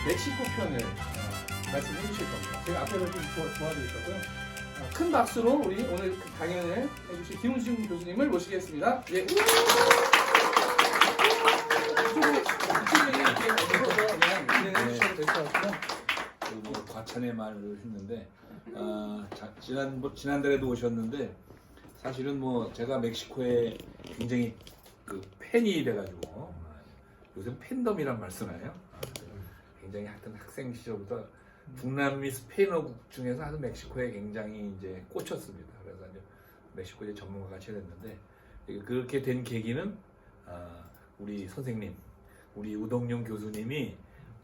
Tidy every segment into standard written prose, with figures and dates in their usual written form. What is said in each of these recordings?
멕시코 편을 말씀해 주실 겁니다. 제가 앞에서 좀 도와드릴 거고요. 큰 박수로 우리 오늘 그 강연을 해주신 김우중 교수님을 모시겠습니다. 예. 이쪽에 이렇게 얹어서 그냥 진행해 주셔도 될 것 같고요. 뭐 과찬의 말을 했는데 지난달에도 오셨는데 사실은 뭐 제가 멕시코에 굉장히 그 팬이 돼가지고 요새 팬덤이란 말 쓰나요? 굉장히 하여튼 학생 시절부터 중남미 스페인어국 중에서 아주 멕시코에 굉장히 이제 꽂혔습니다. 그래서 이제 멕시코에 전문가 같이 됐는데 그렇게 된 계기는 우리 선생님, 우리 우동용 교수님이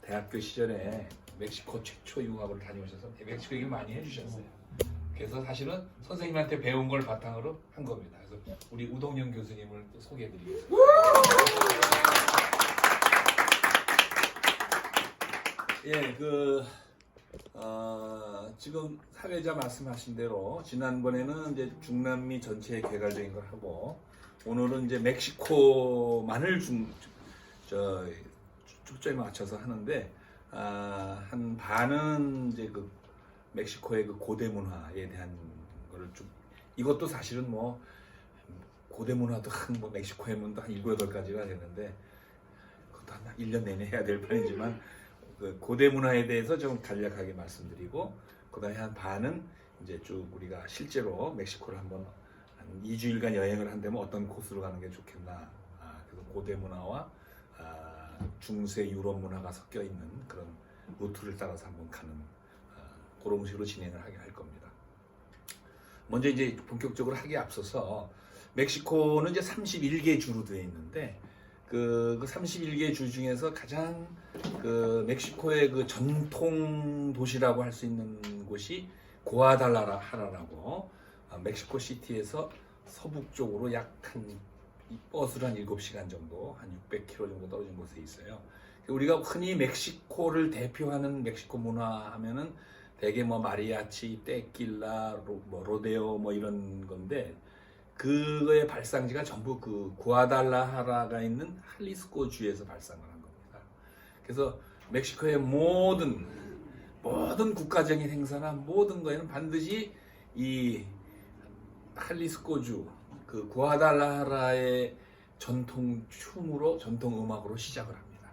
대학교 시절에 멕시코 최초 유학을 다녀오셔서 멕시코 얘기를 많이 해주셨어요. 그래서 사실은 선생님한테 배운 걸 바탕으로 한 겁니다. 그래서 우리 우동용 교수님을 또 소개해드리겠습니다. 예, 지금 사회자 말씀하신 대로 지난번에는 이제 중남미 전체의 개괄적인 걸 하고 오늘은 이제 멕시코만을 초점에 맞춰서 하는데 한 반은 이제 그 멕시코의 그 고대 문화에 대한 거를 좀 이것도 사실은 뭐 고대 문화도 뭐 멕시코에 문도 한 7, 8가지가 되는데 그것도 한 1년 내내 해야 될 판이지만 그 고대 문화에 대해서 좀 간략하게 말씀드리고 그다음에 한 반은 이제 쭉 우리가 실제로 멕시코를 한번 한 2주일간 여행을 한다면 어떤 코스로 가는 게 좋겠나 그래서 고대 문화와 중세 유럽 문화가 섞여 있는 그런 루트를 따라서 한번 가는 그런 식으로 진행을 하게 할 겁니다. 먼저 이제 본격적으로 하기에 앞서서 멕시코는 이제 31개 주로 되어 있는데 그 31개 주 중에서 가장 그 멕시코의 그 전통 도시라고 할 수 있는 곳이 고아달라하라라고 멕시코 시티에서 서북쪽으로 약 한 버스로 한 7시간 정도, 한 600km 정도 떨어진 곳에 있어요. 우리가 흔히 멕시코를 대표하는 멕시코 문화 하면은 대개 뭐 마리아치, 떼낄라, 로데오 뭐 이런 건데 그거의 발상지가 전부 그 구아달라하라가 있는 할리스코 주에서 발상을 한 겁니다. 그래서 멕시코의 모든 국가적인 행사나 모든 거에는 반드시 이 할리스코 주, 그 구아달라하라의 전통 춤으로, 전통 음악으로 시작을 합니다.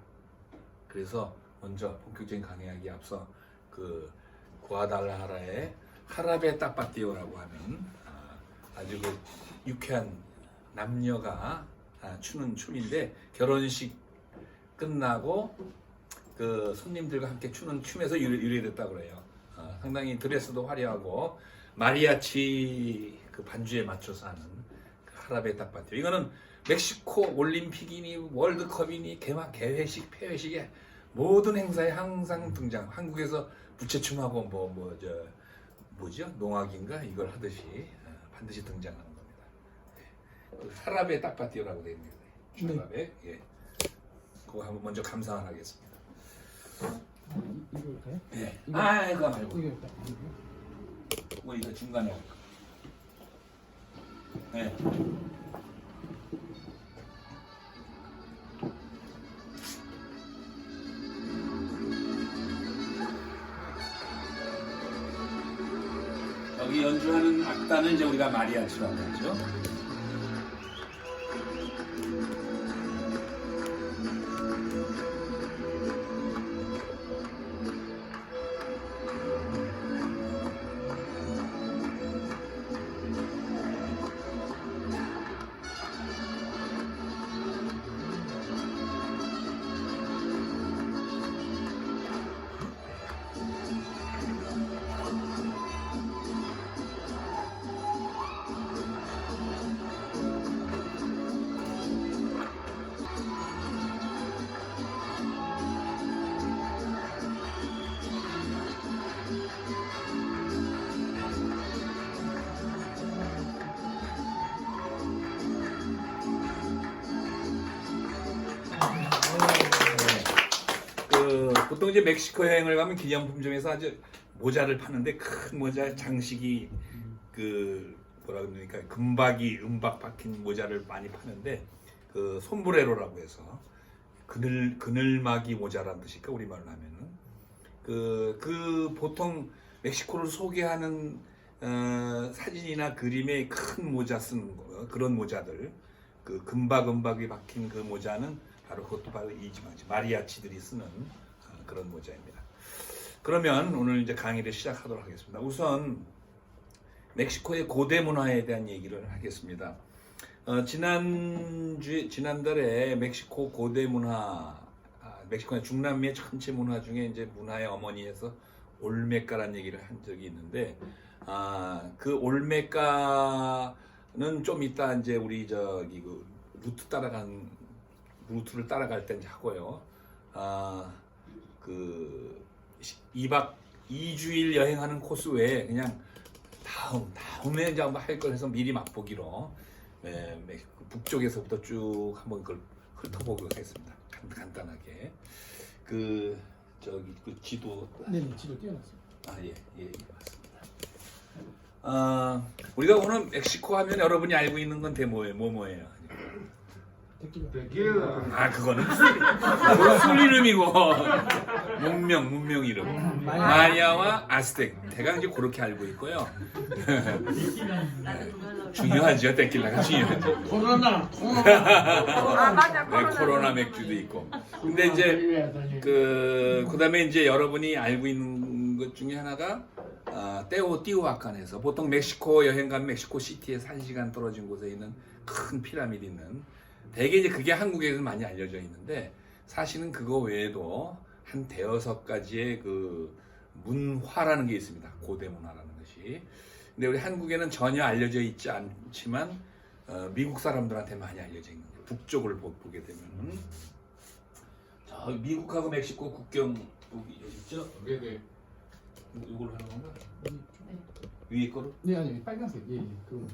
그래서 먼저 본격적인 강의하기에 앞서 그 구아달라하라의 하라베 따빠띠오라고 하는 아주 그 유쾌한 남녀가 추는 춤인데 결혼식 끝나고 그 손님들과 함께 추는 춤에서 유래됐다고 그래요. 상당히 드레스도 화려하고 마리아치 그 반주에 맞춰서 하는 그 하라베 따빠띠오. 이거는 멕시코 올림픽이니 월드컵이니 개회식, 폐회식에 모든 행사에 항상 등장. 한국에서 부채춤하고 뭐죠? 농악인가 이걸 하듯이 반드시 등장하는 겁니다. 하라베 따빠띠오라고 되어 있는 거예요. 하라베. 예. 그거 한번 먼저 감상을 하겠습니다. 이거 할까요? 예. 이거 말고. 이거 중간에 할까? 네. 여기 연주하는 악단은 이제 우리가 마리아치라고 하죠. 보통 이제 멕시코 여행을 가면 기념품점에서 아주 모자를 파는데 큰 모자 장식이 그 뭐라 그러니까 금박이 은박 박힌 모자를 많이 파는데 그 솜브레로라고 해서 그늘막이 모자란 뜻일까 우리말로 하면은 그 보통 멕시코를 소개하는 사진이나 그림에 큰 모자 쓰는 거, 그런 모자들 그 금박이 박힌 그 모자는 바로 그것도 바로 이지마지 마리아치들이 쓰는 그런 모자입니다. 그러면 오늘 이제 강의를 시작하도록 하겠습니다. 우선 멕시코의 고대 문화에 대한 얘기를 하겠습니다. 지난달에 멕시코 고대 문화, 멕시코의 중남미의 전체 문화 중에 이제 문화의 어머니에서 올메카라는 얘기를 한 적이 있는데, 그 올메카는 좀 이따 이제 우리 그 루트를 따라갈 때 이제 하고요. 그 2주일 여행하는 코스 외에 그냥 다음에 이제 한번 할 걸 해서 미리 맛보기로 북쪽에서부터 쭉 한번 그걸 훑어보도록 하겠습니다. 간단하게 그 지도 지도 띄워놨습니다. 예 맞습니다. 우리가 오늘 멕시코 하면 여러분이 알고 있는 건 뭐예요? 그거는 술 이름이고 문명 이름 마야와 아스텍 대강 이제 그렇게 알고 있고요. 중요하죠. 테킬라가 중요하죠. 코로나. 맞아. 네, 코로나 맥주도 있고. 근데 이제 그다음에 이제 여러분이 알고 있는 것 중에 하나가 테오티후아칸에서 보통 멕시코 여행 가면 멕시코 시티에서 1시간 떨어진 곳에 있는 큰 피라미드 있는 대개 이제 그게 한국에서 많이 알려져 있는데 사실은 그거 외에도 한 대여섯 가지의 그 문화라는 게 있습니다. 고대 문화라는 것이. 근데 우리 한국에는 전혀 알려져 있지 않지만 미국 사람들한테 많이 알려져 있는 거예요. 북쪽을 보게 되면 저 미국하고 멕시코 국경 여기 있죠? 네네. 이걸 하는 건가? 위에 거로? 네 아니 빨간색 그거.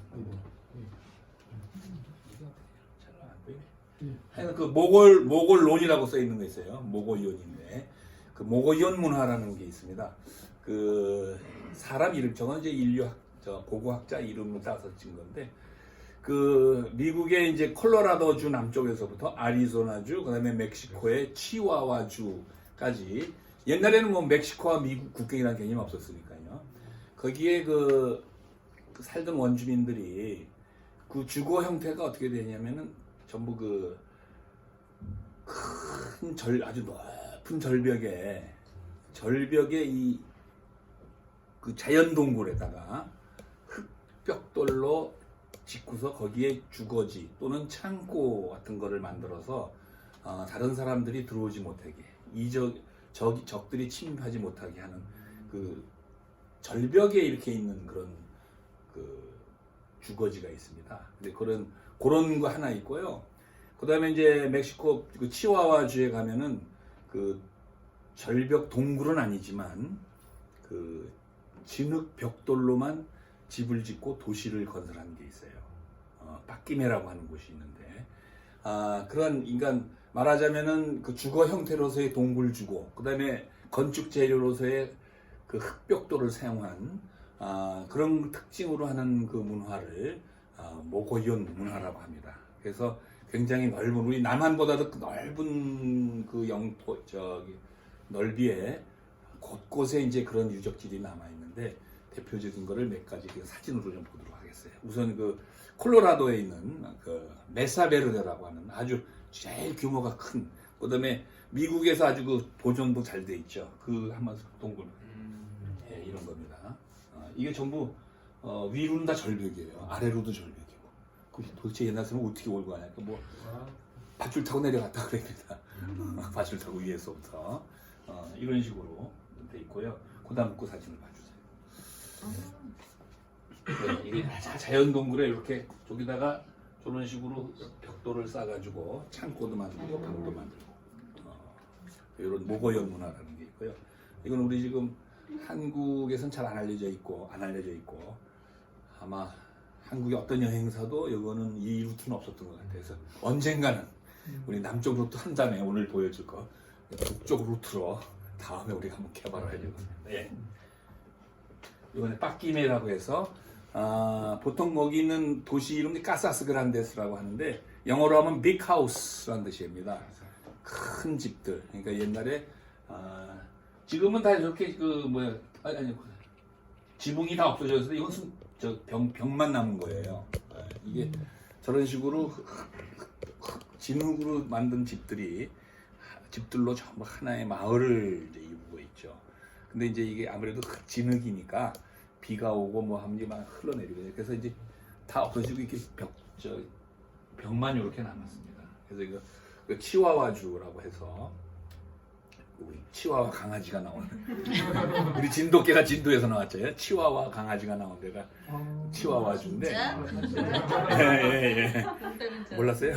하여튼 그 모골론이라고 써 있는 거 있어요. 모고이온인데 그 모고이온 문화라는 게 있습니다. 그 사람 이름 저건 이제 고고학자 이름을 따서 찍은 건데 그 미국의 이제 콜로라도주 남쪽에서부터 아리조나주 그다음에 멕시코의 치와와주까지 옛날에는 뭐 멕시코와 미국 국경이라는 개념이 없었으니까요. 거기에 그 살던 원주민들이 그 주거 형태가 어떻게 되냐면은 전부 아주 높은 절벽에 그 자연 동굴에다가 흙벽돌로 짓고서 거기에 주거지 또는 창고 같은 거를 만들어서 다른 사람들이 들어오지 못하게 적들이 침입하지 못하게 하는 그 절벽에 이렇게 있는 그런 그 주거지가 있습니다. 근데 그런 거 하나 있고요. 그 다음에 이제 멕시코 그 치와와주에 가면은 그 절벽 동굴은 아니지만 그 진흙 벽돌로만 집을 짓고 도시를 건설하는 게 있어요. 빠끼메라고 하는 곳이 있는데, 그런 인간 말하자면은 그 주거 형태로서의 동굴 주거, 그 다음에 건축 재료로서의 그 흙벽돌을 사용한 그런 특징으로 하는 그 문화를 모고이온 문화라고 합니다. 그래서 굉장히 넓은 우리 남한보다도 넓은 그 넓이에 곳곳에 이제 그런 유적지들이 남아 있는데 대표적인 거를 몇 가지 그 사진으로 좀 보도록 하겠어요. 우선 그 콜로라도에 있는 그 메사베르데라고 하는 아주 제일 규모가 큰, 그다음에 미국에서 아주 그 보존도 잘 돼 있죠. 그 한번 동굴 이런 겁니다. 이게 전부 위로는 다 절벽이에요. 아래로도 절벽이고. 도대체 옛날 사람은 어떻게 올고 가냐? 뭐 밧줄 타고 내려갔다 그럽니다. 밧줄 타고 위에서부터 이런 식으로 돼 있고요. 그다음 그 사진을 봐주세요. 네, 이게 자연 동굴에 이렇게 저기다가 저런 식으로 벽돌을 싸가지고 창고도 만들고 방도 만들고 이런 모고연 문화라는 게 있고요. 이건 우리 지금 한국에선 잘 안 알려져 있고 아마 한국의 어떤 여행사도 이거는 이 루트는 없었던 것 같아요. 그래서 언젠가는 우리 남쪽 루트 한 다음에 오늘 보여줄 거 북쪽 루트로 다음에 우리가 한번 개발을 하려고 합니다. 예. 이번에 빠끼메라고 해서 보통 거기 있는 도시 이름이 카사스 그란데스라고 하는데 영어로 하면 빅 하우스라는 뜻입니다. 큰 집들. 그러니까 옛날에 지금은 다 이렇게 아니 지붕이 다 없어져서 이건 벽만 남은 거예요. 이게 저런 식으로 진흙으로 만든 집들로 전부 하나의 마을을 이제 이루고 있죠. 근데 이제 이게 아무래도 진흙이니까 비가 오고 뭐 하면 막 흘러내리거든요. 그래서 이제 다 없어지고 이렇게 벽만 이렇게 남았습니다. 그래서 이거 치와와주라고 해서 우리 치와와 강아지가 나오는 우리 진돗개가 진도에서 나왔죠. 치와와 강아지가 나온 데가 치와와주인데. 예. 몰랐어요?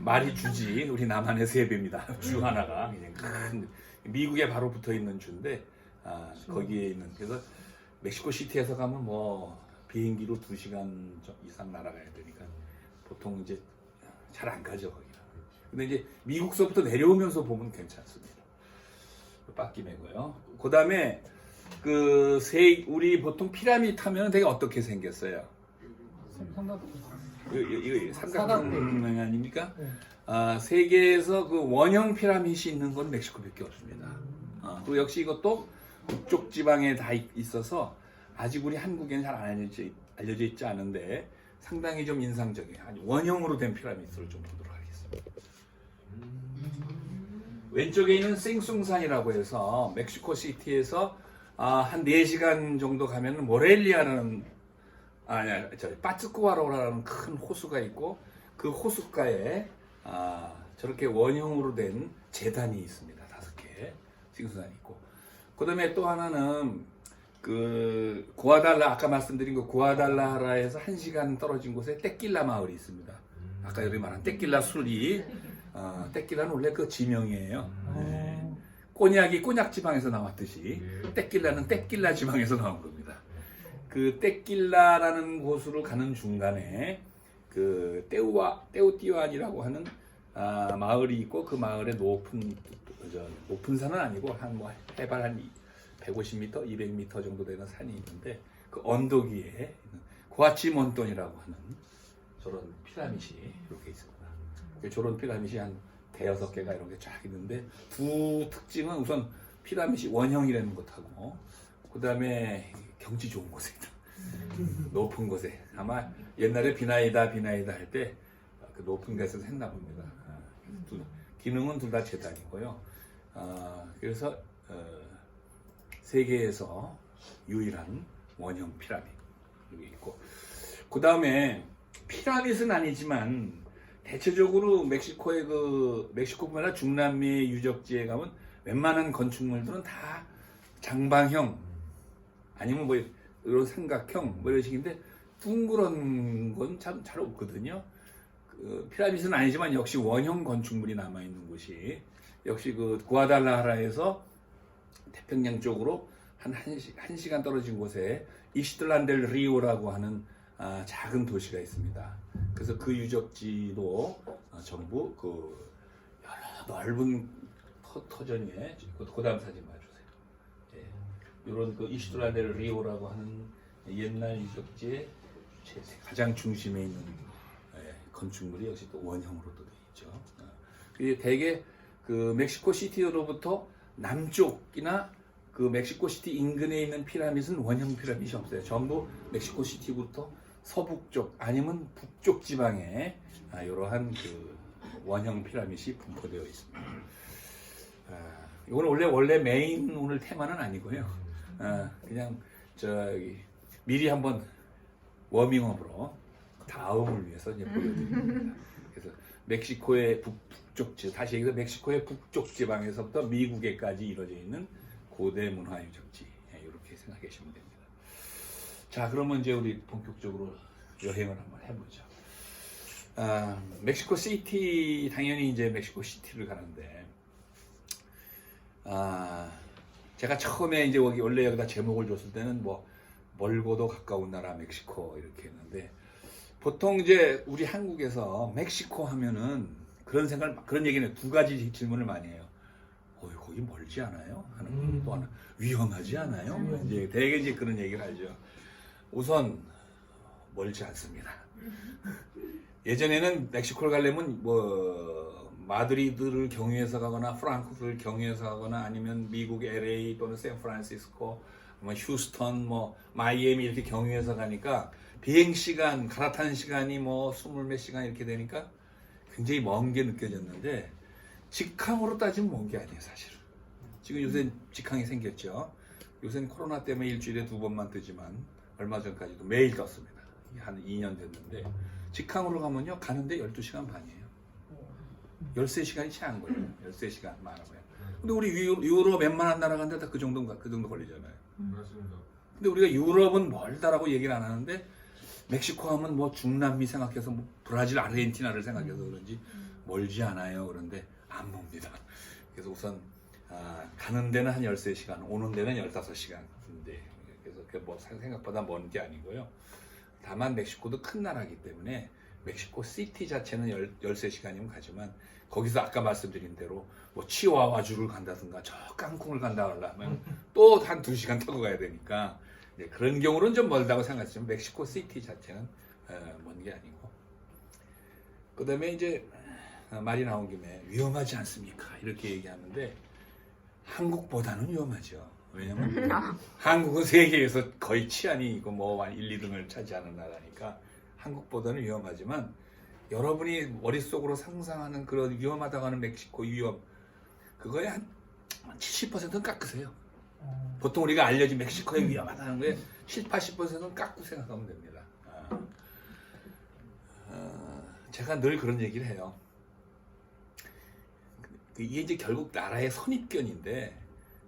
말이 주지. 우리 남한의 3배입니다. 주 하나가 그냥 큰 미국에 바로 붙어 있는 주인데 거기에 있는 그래서 멕시코 시티에서 가면 뭐 비행기로 2시간 이상 날아가야 되니까 보통 이제 잘 안 가죠 거기가. 근데 이제 미국서부터 내려오면서 보면 괜찮습니다. 빡김이고요. 그 다음에 우리 보통 피라미드 하면 되게 어떻게 생겼어요? 이거 삼각형 아닙니까? 세계에서 그 원형 피라미드이 있는 건 멕시코밖에 없습니다. 또 역시 이것도 북쪽 지방에 다 있어서 아직 우리 한국에는 잘 알려져 있지 않은데 상당히 좀 인상적이에요. 원형으로 된 피라미드를 좀 보도록 하겠습니다. 왼쪽에 있는 생숭산이라고 해서 멕시코 시티에서 한 4시간 정도 가면 모렐리아라는 빠츠쿠아로라는 큰 호수가 있고 그 호숫가에 저렇게 원형으로 된 제단이 있습니다. 5개 생숭산이 있고 그 다음에 또 하나는 아까 말씀드린 그 구아달라하라에서 1시간 떨어진 곳에 떼낄라 마을이 있습니다. 아까 여기 말한 떼낄라 술이 떼낄라는 원래 그 지명이에요. 네. 꼬냑이 꼬냑 지방에서 나왔듯이 떼낄라는 떼낄라 지방에서 나온 겁니다. 그 떼낄라라는 곳으로 가는 중간에 그 테오티완이라고 하는 마을이 있고 그 마을에 높은 산은 아니고 한 해발 한 150m, 200m 정도 되는 산이 있는데 그 언덕 위에 구아치몬돈이라고 하는 저런 피라미드이 이렇게 있습니다. 저런 피라미드이 한 5-6개가 이렇게 쫙 있는데 두 특징은 우선 피라미드 원형이라는 것하고 그 다음에 경치 좋은 곳에 높은 곳에 아마 옛날에 비나이다 할 때 그 높은 곳에서 했나 봅니다. 기능은 둘 다 재단이고요. 그래서 세계에서 유일한 원형 피라미드 여기 있고 그 다음에 피라미드는 아니지만 대체적으로 멕시코뿐만 아니라 중남미 유적지에 가면 웬만한 건축물들은 다 장방형 아니면 뭐 이런 삼각형 뭐 이런 식인데 둥그런 건 참 잘 없거든요. 피라미드는 아니지만 역시 원형 건축물이 남아있는 곳이 역시 구아달라하라에서 태평양 쪽으로 한 1시간 떨어진 곳에 이시틀란델 리오라고 하는 작은 도시가 있습니다. 그래서 그 유적지도 전부 여러 넓은 터전에 그 다음 사진 봐주세요. 이런 이시틀란델 리오라고 하는 옛날 유적지의 가장 중심에 있는 건축물이 역시 또 원형으로 또 되어 있죠. 이게 대개 멕시코 시티로부터 남쪽이나 멕시코 시티 인근에 있는 피라미드는 원형 피라미드이 없어요. 전부 멕시코 시티부터 서북쪽 아니면 북쪽 지방에 이러한 원형 피라미드이 분포되어 있습니다. 이건 원래 메인 오늘 테마는 아니고요. 그냥 미리 한번 워밍업으로 다음을 위해서 이제 보여드립니다. 그래서 멕시코의 북쪽 지방, 다시 얘기해서 멕시코의 북쪽 지방에서부터 미국에까지 이루어져 있는 고대 문화 유적지 이렇게 생각하시면 됩니다. 자, 그러면 이제 우리 본격적으로 여행을 한번 해보죠. 멕시코 시티 당연히 이제 멕시코 시티를 가는데 제가 처음에 이제 원래 여기다 제목을 줬을 때는 뭐 멀고도 가까운 나라 멕시코 이렇게 했는데 보통 이제 우리 한국에서 멕시코 하면은 그런 얘기는 2가지 질문을 많이 해요. 거기 멀지 않아요? 하는 또 하나 위험하지 않아요? 이제 대개 이제 그런 얘기를 하죠. 우선 멀지 않습니다. 예전에는 멕시코를 가려면 뭐 마드리드를 경유해서 가거나 프랑크푸르트를 경유해서 가거나 아니면 미국 LA 또는 샌프란시스코, 뭐 휴스턴, 뭐 마이애미 이렇게 경유해서 가니까 비행 시간, 갈아타는 시간이 뭐 20몇 시간 이렇게 되니까 굉장히 먼 게 느껴졌는데 직항으로 따지면 먼 게 아니에요, 사실은. 지금 요새 직항이 생겼죠. 요새는 코로나 때문에 일주일에 2번만 뜨지만 얼마 전까지도 매일 떴습니다. 한 2년 됐는데 직항으로 가면요 가는데 12시간 반이에요. 13시간이 채 안 걸려요. 13시간 많아봐요. 근데 우리 유럽 웬만한 나라 간데 다 그 정도 걸리잖아요. 맞습니다. 근데 우리가 유럽은 멀다라고 얘기를 안 하는데 멕시코 하면 뭐 중남미 생각해서 뭐 브라질, 아르헨티나를 생각해서 그런지 멀지 않아요. 그런데 안 멉니다. 그래서 우선 가는 데는 한 13시간, 오는 데는 15시간. 그래서 그게 뭐 생각보다 먼 게 아니고요. 다만 멕시코도 큰 나라이기 때문에 멕시코 시티 자체는 13시간이면 가지만 거기서 아까 말씀드린 대로 뭐 치와와주를 간다든가 저 깡콩을 간다 하려면 또 한 2시간 타고 가야 되니까 이제 그런 경우는 좀 멀다고 생각하지만 멕시코 시티 자체는 먼 게 아니고 그 다음에 이제 말이 나온 김에 위험하지 않습니까? 이렇게 얘기하는데 한국보다는 위험하죠. 왜냐면 한국은 세계에서 거의 치안이 이거 뭐 1, 2등을 차지하는 나라니까 한국보다는 위험하지만 여러분이 머릿속으로 상상하는 그런 위험하다고 하는 멕시코 위험 그거에 한 70%는 깎으세요. 보통 우리가 알려진 멕시코에 위험하다는 거에 7, 80%는 깎고 생각하면 됩니다. 제가 늘 그런 얘기를 해요. 이게 이제 결국 나라의 선입견인데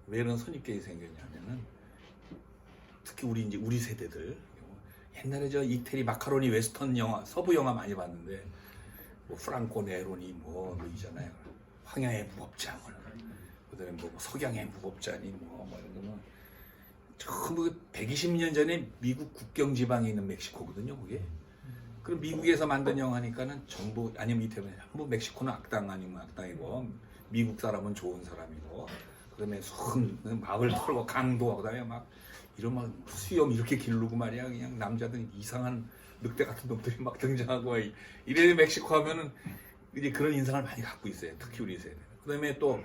왜 이런 선입견이 생겼냐면은 특히 우리 세대들 옛날에 저 이태리 마카로니 웨스턴 영화, 서부 영화 많이 봤는데 뭐 프랑코 네로니 뭐 있잖아요. 황야의 무법자, 그다음에 뭐 석양의 무법자니 뭐 이런 거는 전부 120년 전에 미국 국경 지방에 있는 멕시코거든요, 그게. 그럼 미국에서 만든 영화니까는 전부 아니면 이태리 전부 멕시코는 악당 아니면 악당이고 미국 사람은 좋은 사람이고 그다음에 막을 털고 강도 그다음에 막 이런 막 수염 이렇게 기르고 말이야 그냥 남자들 이상한 늑대 같은 놈들이 막 등장하고 이래 멕시코 하면은 이제 그런 인상을 많이 갖고 있어요. 특히 우리 세대. 그다음에 또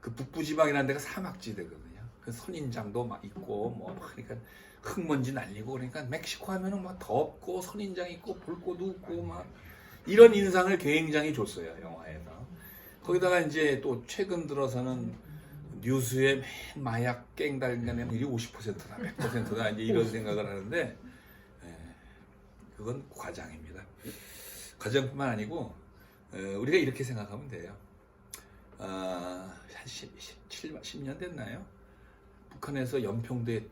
그 북부 지방이라는 데가 사막지대거든요. 그 선인장도 막 있고 뭐 그러니까 흙먼지 날리고 그러니까 멕시코 하면은 막 덥고 선인장 있고 불꽃도 있고 막 이런 인상을 굉장히 줬어요 영화에서. 거기다가 이제 또 최근 들어서는 뉴스에 마약 갱 달리는 일이 50%다 100%다 이제 이런 생각을 하는데 그건 과장입니다. 과장뿐만 아니고 우리가 이렇게 생각하면 돼요. 한 10년 됐나요? 북한에서 연평도에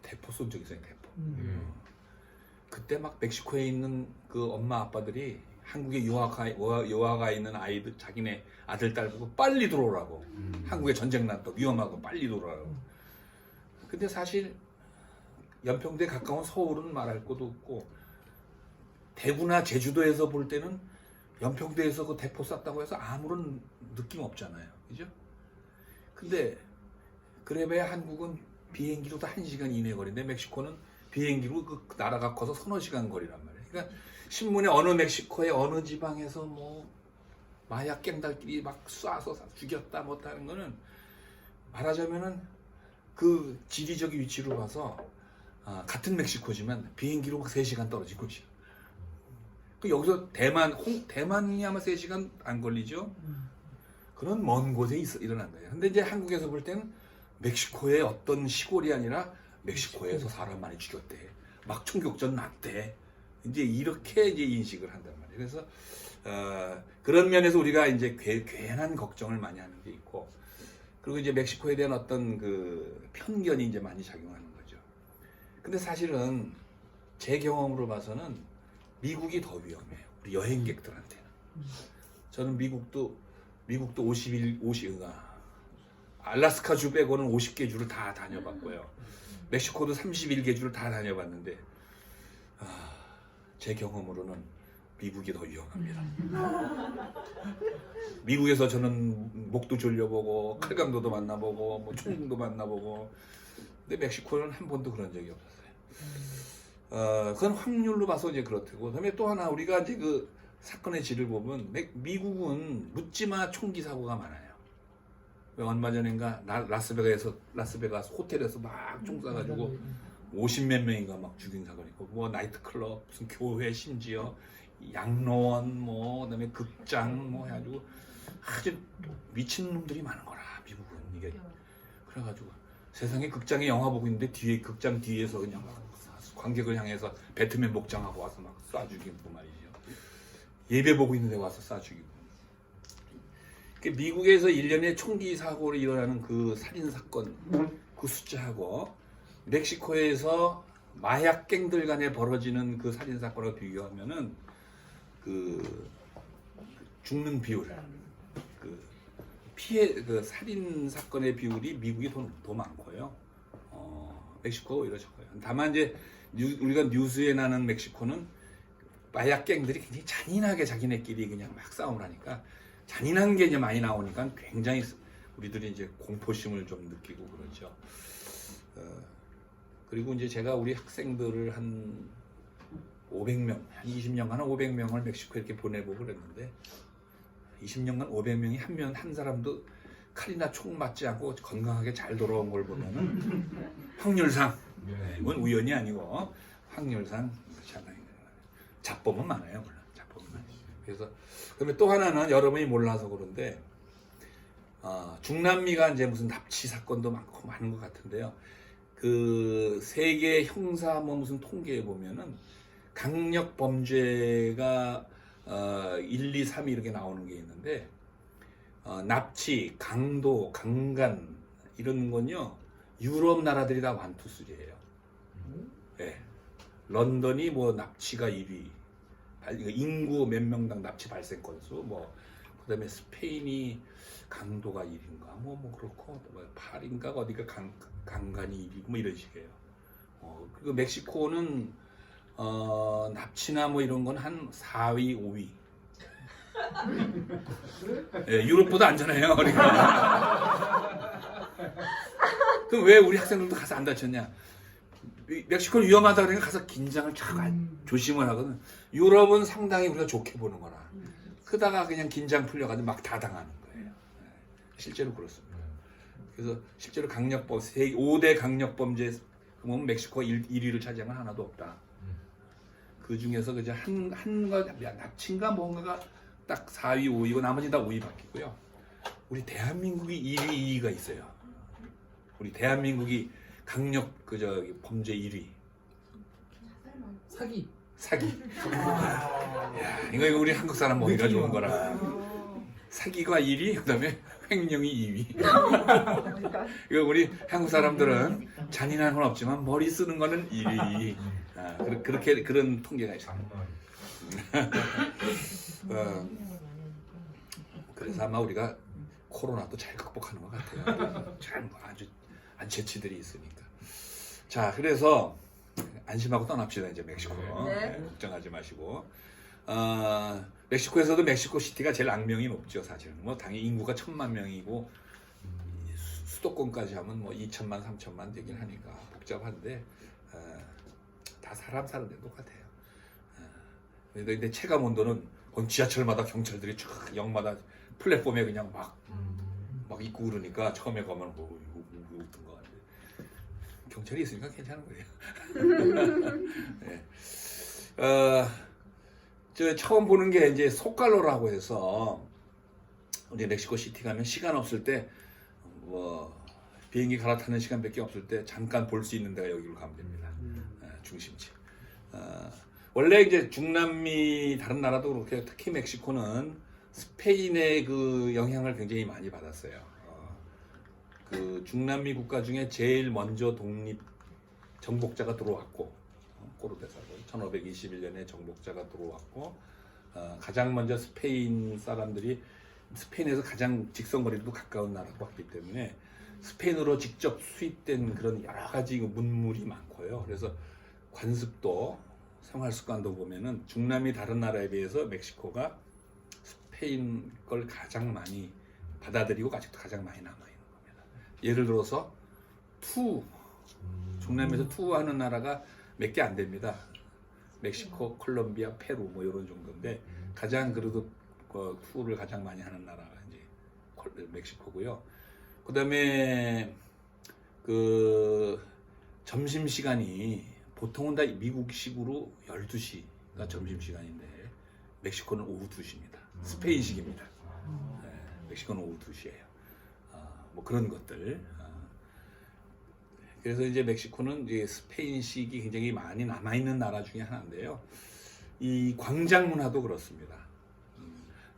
대포 쏜 적이 있어요. 대포. 그때 막 멕시코에 있는 그 엄마 아빠들이 한국에 유학가 있는 아이들 자기네 아들 딸 보고 빨리 들어오라고 한국에 전쟁 났다 위험하고 빨리 들어오라고. 근데 사실 연평도에 가까운 서울은 말할 것도 없고 대구나 제주도에서 볼 때는 연평도에서 그 대포 쐈다고 해서 아무런 느낌 없잖아요, 그죠? 근데 그래봐야 한국은 비행기로도 1시간 이내 거리인데 멕시코는 비행기로 그 나라가 커서 서너 시간 거리란 말이에요. 그러니까 신문에 어느 멕시코의 어느 지방에서 뭐 마약 갱달끼리 막 쏴서 죽였다 못하는 거는 말하자면은 그 지리적 위치로 봐서 같은 멕시코지만 비행기로 3시간 떨어진 곳이야. 그 여기서 대만이 아마 3시간 안 걸리죠. 그런 먼 곳에 일어난다. 근데 이제 한국에서 볼 때는 멕시코의 어떤 시골이 아니라 멕시코에서 사람 많이 죽였대. 막 총격전 났대. 이제 이렇게 이제 인식을 한단 말이에요. 그래서 그런 면에서 우리가 이제 괜한 걱정을 많이 하는 게 있고, 그리고 이제 멕시코에 대한 어떤 그 편견이 이제 많이 작용하는 거죠. 근데 사실은 제 경험으로 봐서는 미국이 더 위험해요. 우리 여행객들한테는. 저는 미국도 50가 알라스카 주 빼고는 50개 주를 다 다녀봤고요. 멕시코도 31개 주를 다 다녀봤는데 제 경험으로는 미국이 더 위험합니다. 미국에서 저는 목도 졸려보고 칼강도도 만나보고 뭐 총도 만나보고, 근데 멕시코는 한 번도 그런 적이 없었어요. 그건 확률로 봐서 이제 그렇다고. 그다음에 또 하나 우리가 이제 그 사건의 질을 보면 미국은 묻지마 총기 사고가 많아요. 왜 얼마 전인가 라스베가스 호텔에서 막 총 쏴가지고 50몇 명인가 막 죽인 사건이 있고, 뭐 나이트클럽, 무슨 교회, 심지어 양로원, 뭐 그다음에 극장 뭐 해가지고 아주 미친 놈들이 많은 거라 미국은. 이게 그래가지고 세상에 극장에 영화 보고 있는데 뒤에 극장 뒤에서 그냥 막 관객을 향해서 배트맨 목장하고 와서 막 쏴 죽이고 말이죠. 예배 보고 있는데 와서 쏴 죽이고. 미국에서 1년에 총기 사고로 일어나는 그 살인 사건 그 숫자하고 멕시코에서 마약갱들 간에 벌어지는 그 살인 사건과 비교하면은 그 죽는 비율, 그 피해 그 살인 사건의 비율이 미국이 더 많고요. 멕시코가 오히려 적어요. 다만 이제 우리가 뉴스에 나는 멕시코는 마약갱들이 굉장히 잔인하게 자기네끼리 그냥 막 싸움을 하니까 잔인한 게 이제 많이 나오니까 굉장히 우리들이 이제 공포심을 좀 느끼고 그러죠. 그리고 이제 제가 우리 학생들을 한 500명, 한 20년간 한 500명을 멕시코에 이렇게 보내보고 그랬는데 20년간 500명이 한 사람도 칼이나 총 맞지 않고 건강하게 잘 돌아온 걸 보면은 확률상, 이건 우연이 아니고 확률상 그렇지 않아요. 자법은 많아요, 물론 자법은 많아요. 그래서 그다음에 또 하나는 여러분이 몰라서 그런데 중남미가 이제 무슨 납치 사건도 많고 많은 것 같은데요. 그 세계 형사 뭐 무슨 통계에 보면은 강력 범죄가 1, 2, 3 이렇게 나오는 게 있는데 납치, 강도, 강간 이런 건요 유럽 나라들이 다 1, 2, 3예요. 네. 런던이 뭐 납치가 1위, 인구 몇 명당 납치 발생 건수, 뭐 그다음에 스페인이 강도가 1위인가 뭐 그렇고 뭐 파리인가 어디가 강간이 1위고 뭐 이런 식이에요. 그리고 멕시코는 납치나 뭐 이런 건 한 4위, 5위. 예, 유럽보다 안전해요. 그러니까. 그럼 왜 우리 학생들도 가서 안 다쳤냐? 멕시코는 위험하다 그러니까 가서 긴장을 참 조심을 하거든. 유럽은 상당히 우리가 좋게 보는 거라. 그다가 그냥 긴장 풀려가지고 막 다 당하는 거예요. 실제로 그렇습니다. 그래서 실제로 강력범, 5대 강력범죄 보면 멕시코가 1위를 차지한 건 하나도 없다. 그 중에서 그저 한가 납치인가 뭔가가 딱 4위, 5위고 나머지 다 5위 바뀌고요. 우리 대한민국이 1위, 2위가 있어요. 우리 대한민국이 강력 범죄 1위. 사기. 야, 이거 우리 한국 사람 먹기가 좋은 거라. 사기가 1위, 그다음에 횡령이 2위. 이거 우리 한국 사람들은 잔인한 건 없지만 머리 쓰는 거는 1위. 그렇게 그런 통계가 있어요. 그래서 아마 우리가 코로나도 잘 극복하는 것 같아요. 참 아주 안채치들이 있으니까. 자, 그래서 안심하고 떠납시다 이제 멕시코로. 네. 걱정하지 마시고. 멕시코에서도 멕시코 시티가 제일 악명이 높죠, 사실은. 뭐 당연히 인구가 1,000만 명이고 수도권까지 하면 뭐 2천만, 3천만 되긴 하니까 복잡한데 다 사람 사는 데 똑같아요. 근데 체감 온도는 지하철마다 경찰들이 쫙 역마다 플랫폼에 그냥 막 있고 그러니까 처음에 가면 뭐 이거 어떤 거 같은데 경찰이 있으니까 괜찮은 거예요. 네. 저 처음 보는 게 이제 소칼로라고 해서 우리 멕시코 시티 가면 시간 없을 때 뭐 비행기 갈아타는 시간밖에 없을 때 잠깐 볼 수 있는 데가 여기로 가면 됩니다. 중심지. 원래 이제 중남미 다른 나라도 그렇게 특히 멕시코는 스페인의 그 영향을 굉장히 많이 받았어요. 그 중남미 국가 중에 제일 먼저 독립 정복자가 들어왔고 코르테사로 1521년에 정복자가 들어왔고 가장 먼저 스페인 사람들이 스페인에서 가장 직선거리도 가까운 나라고 했기 때문에 스페인으로 직접 수입된 그런 여러 가지 문물이 많고요. 그래서 관습도 생활 습관도 보면은 중남미 다른 나라에 비해서 멕시코가 스페인 걸 가장 많이 받아들이고 아직도 가장 많이 남아 있는 겁니다. 예를 들어서 중남미에서 투하는 나라가 몇 개 안 됩니다. 멕시코, 콜롬비아, 페루 뭐 이런 정도인데 가장 그래도 그 투어를 가장 많이 하는 나라가 이제 멕시코고요. 그다음에 그 점심 시간이 보통은 다 미국식으로 12시가 점심 시간인데 멕시코는 오후 2시입니다. 스페인식입니다. 네, 멕시코는 오후 2시예요. 뭐 그런 것들. 그래서 이제 멕시코는 이제 스페인식이 굉장히 많이 남아 있는 나라 중에 하나인데요. 이 광장 문화도 그렇습니다.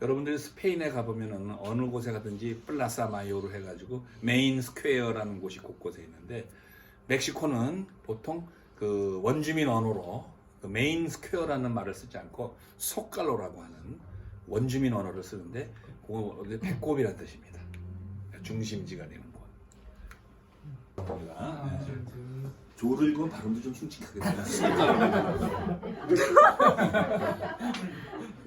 여러분들이 스페인에 가보면은 어느 곳에 가든지 플라사 마요로 해가지고 메인 스퀘어라는 곳이 곳곳에 있는데 멕시코는 보통 그 원주민 언어로 그 메인 스퀘어라는 말을 쓰지 않고 소칼로라고 하는 원주민 언어를 쓰는데 그거 배꼽이라는 뜻입니다. 중심지가 되는 곳. 조들고 발음도 좀 흉측하게 돼요.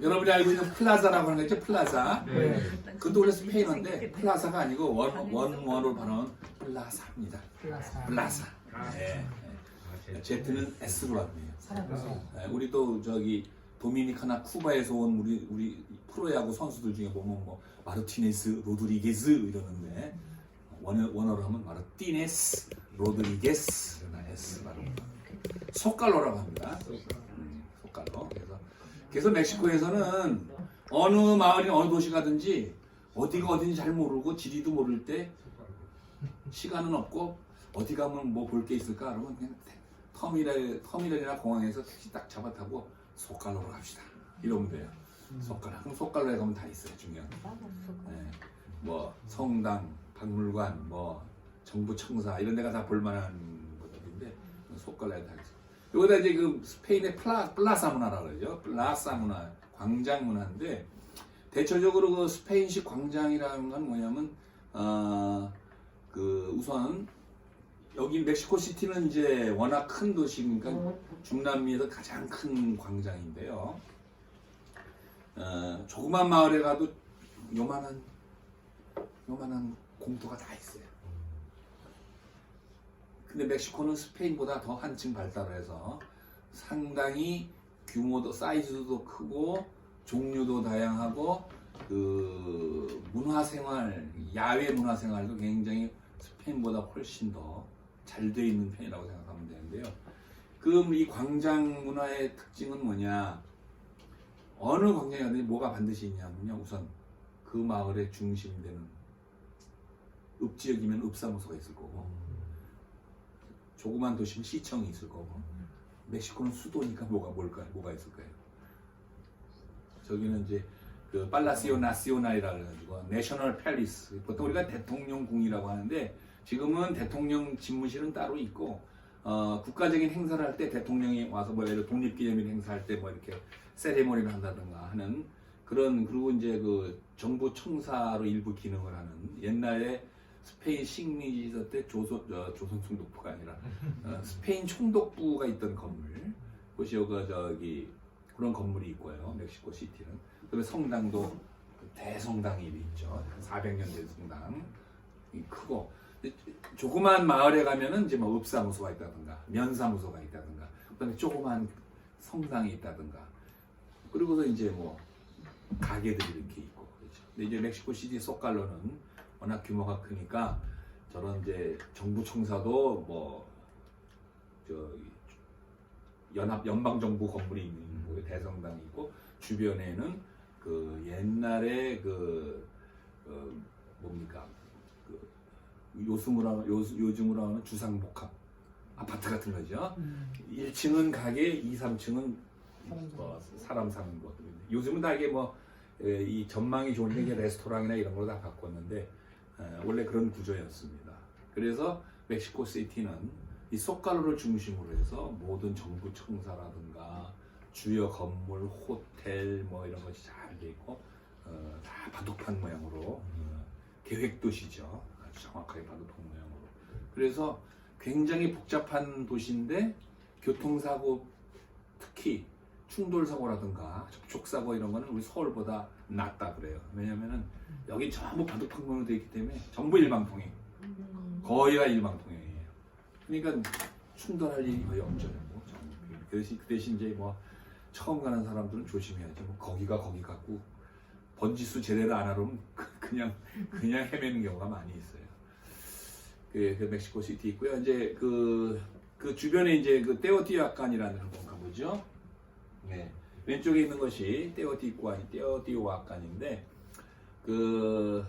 여러분이 알고 있는 플라자라고 하는 거 있죠? 플라자. 네. 그것도 원래 스페인어인데 플라자가 아니고 원어로 발음은 플라자입니다. 플라자. 네. Z는 S로 합니다. 네. 우리도 저기 도미니카나 쿠바에서 온 우리 프로야구 선수들 중에 보면 뭐 마르티네스, 로드리게스 이러는데 원어로 하면 마르티네스, 로드리게스 S 발음. 소칼로라고 합니다. 소칼로. 그래서 멕시코에서는 어느 마을이 어느 도시 가든지 어디가 어딘지 잘 모르고 지리도 모를 때 시간은 없고 어디 가면 뭐 볼 게 있을까 그러면 그냥 터미널이나 공항에서 택시 딱 잡아 타고 소칼로로 갑시다. 이러면 돼요. 소칼로. 그럼 소칼로에 가면 다 있어요. 중요한 게. 네. 뭐 성당, 박물관, 뭐 정부 청사 이런 데가 다 볼만한 곳들인데 소칼로에 다 있어요. 여기다 이제 그 스페인의 플라사 문화라고 그러죠. 플라사 문화, 광장 문화인데 대체적으로 그 스페인식 광장이라는 건 뭐냐면 그 우선 여기 멕시코 시티는 이제 워낙 큰 도시니까 중남미에서 가장 큰 광장인데요. 조그만 마을에 가도 요만한 공터가 다 있어요. 근데 멕시코는 스페인보다 더 한층 발달을 해서 상당히 규모도 사이즈도 크고 종류도 다양하고 그 문화생활, 야외 문화생활도 굉장히 스페인보다 훨씬 더 잘 돼 있는 편이라고 생각하면 되는데요. 그럼 이 광장 문화의 특징은 뭐냐? 어느 광장에 가든지 뭐가 반드시 있냐면요. 우선 그 마을의 중심되는 읍지역이면 읍사무소가 있을 거고 조그만 도시면 시청이 있을 거고 멕시코는 수도니까 뭐가 있을까요? 저기는 이제 그 팔라시오 나시오날이라 그래가지고 내셔널 팰리스 보통 우리가 대통령궁이라고 하는데 지금은 대통령 집무실은 따로 있고 국가적인 행사를 할 때 대통령이 와서 뭐 예를 들어 독립기념일 행사할 때 뭐 이렇게 세레모니를 한다든가 하는 그런 그리고 이제 그 정부 청사로 일부 기능을 하는 옛날에 스페인 식민지 시절 때 조선 총독부가 아니라 스페인 총독부가 있던 건물 그것이 여기 저기 그런 건물이 있고요. 멕시코 시티는 그다음에 성당도 대성당이 있죠. 400년 된 성당이 크고 조그만 마을에 가면은 이제 뭐 읍사무소가 있다든가 면사무소가 있다든가 그다음에 조그만 성당이 있다든가 그리고서 이제 뭐 가게들이 이렇게 있고 그렇죠. 근데 이제 멕시코 시티 소칼로는 워낙 규모가 크니까 저런 이제 정부 청사도 뭐 연방 정부 건물이 있는 곳에 대성당이 있고 주변에는 그 옛날에 뭡니까 요즘으로 하는 주상복합 아파트 같은 거죠. 1층은 가게, 2, 3층은 사람 사는 곳. 요즘은 다 이게 뭐 이 전망이 좋으니까 이게 레스토랑이나 이런 걸 다 바꿨는데 원래 그런 구조였습니다. 그래서 멕시코 시티는 이 소칼로를 중심으로 해서 모든 정부 청사라든가 주요 건물, 호텔 뭐 이런 것이 잘 돼 있고 다 바둑판 모양으로 계획 도시죠. 아주 정확하게 바둑판 모양으로. 그래서 굉장히 복잡한 도시인데 교통사고 특히 충돌사고라든가 접촉사고 이런 거는 우리 서울보다 낫다 그래요. 왜냐면은 여기 전부 바둑판 모양으로 되어 있기 때문에 전부 일방통행. 거의가 일방통행이에요. 그러니까 충돌할 일이 거의 없죠. 그 대신 이제 뭐 처음 가는 사람들은 조심해야죠. 뭐 거기가 거기 같고 번지수 제대로 안 하려면 그냥 헤매는 경우가 많이 있어요. 그 멕시코 시티 있고요. 이제 그 주변에 이제 그 테오티후아칸이라는 건가 보죠. 네. 왼쪽에 있는 것이 테오티후아칸인데 그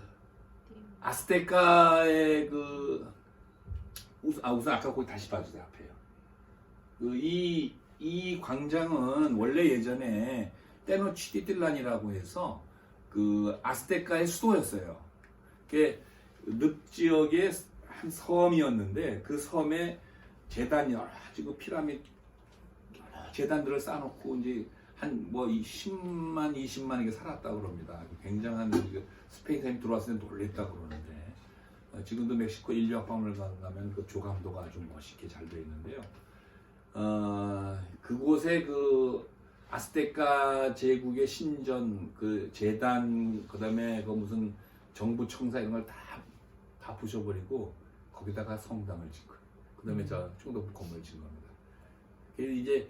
아스테카의 우선 아까 거기 다시 봐주세요. 앞에요. 이 광장은 원래 예전에 테노치티틀란이라고 해서 그 아스테카의 수도였어요. 그게 늪 지역의 한 섬이었는데 그 섬에 제단 여러 가지 그 피라미드 여러 재단들을 쌓아놓고 이제 한 뭐 10만, 20만에게 살았다고 그럽니다. 굉장한 스페인 사람이 들어왔을 때 놀랬다고 그러는데 지금도 멕시코 인류학박물관 가면 그 조감도가 아주 멋있게 잘 되어 있는데요. 그곳에 그 아스테카 제국의 신전, 그 재단, 그다음에 그 무슨 정부 청사 이런 걸 다 부셔버리고 거기다가 성당을 짓고, 그다음에 저 총독부 건물을 짓는 겁니다. 이제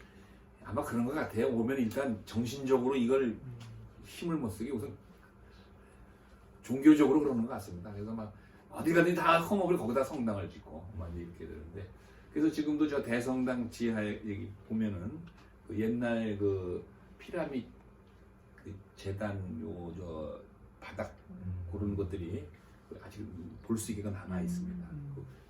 아마 그런 것 같아요. 오면 일단 정신적으로 이걸 힘을 못 쓰게 우선 종교적으로 그러는 것 같습니다. 그래서 막 어디 가든지 다 험업을 거기다 성당을 짓고 막 이렇게 되는데, 그래서 지금도 저 대성당 지하에 여기 보면은 그 옛날 그 피라미드 그 재단 요 저 바닥 그런 것들이 아직 볼 수 있게가 남아 있습니다.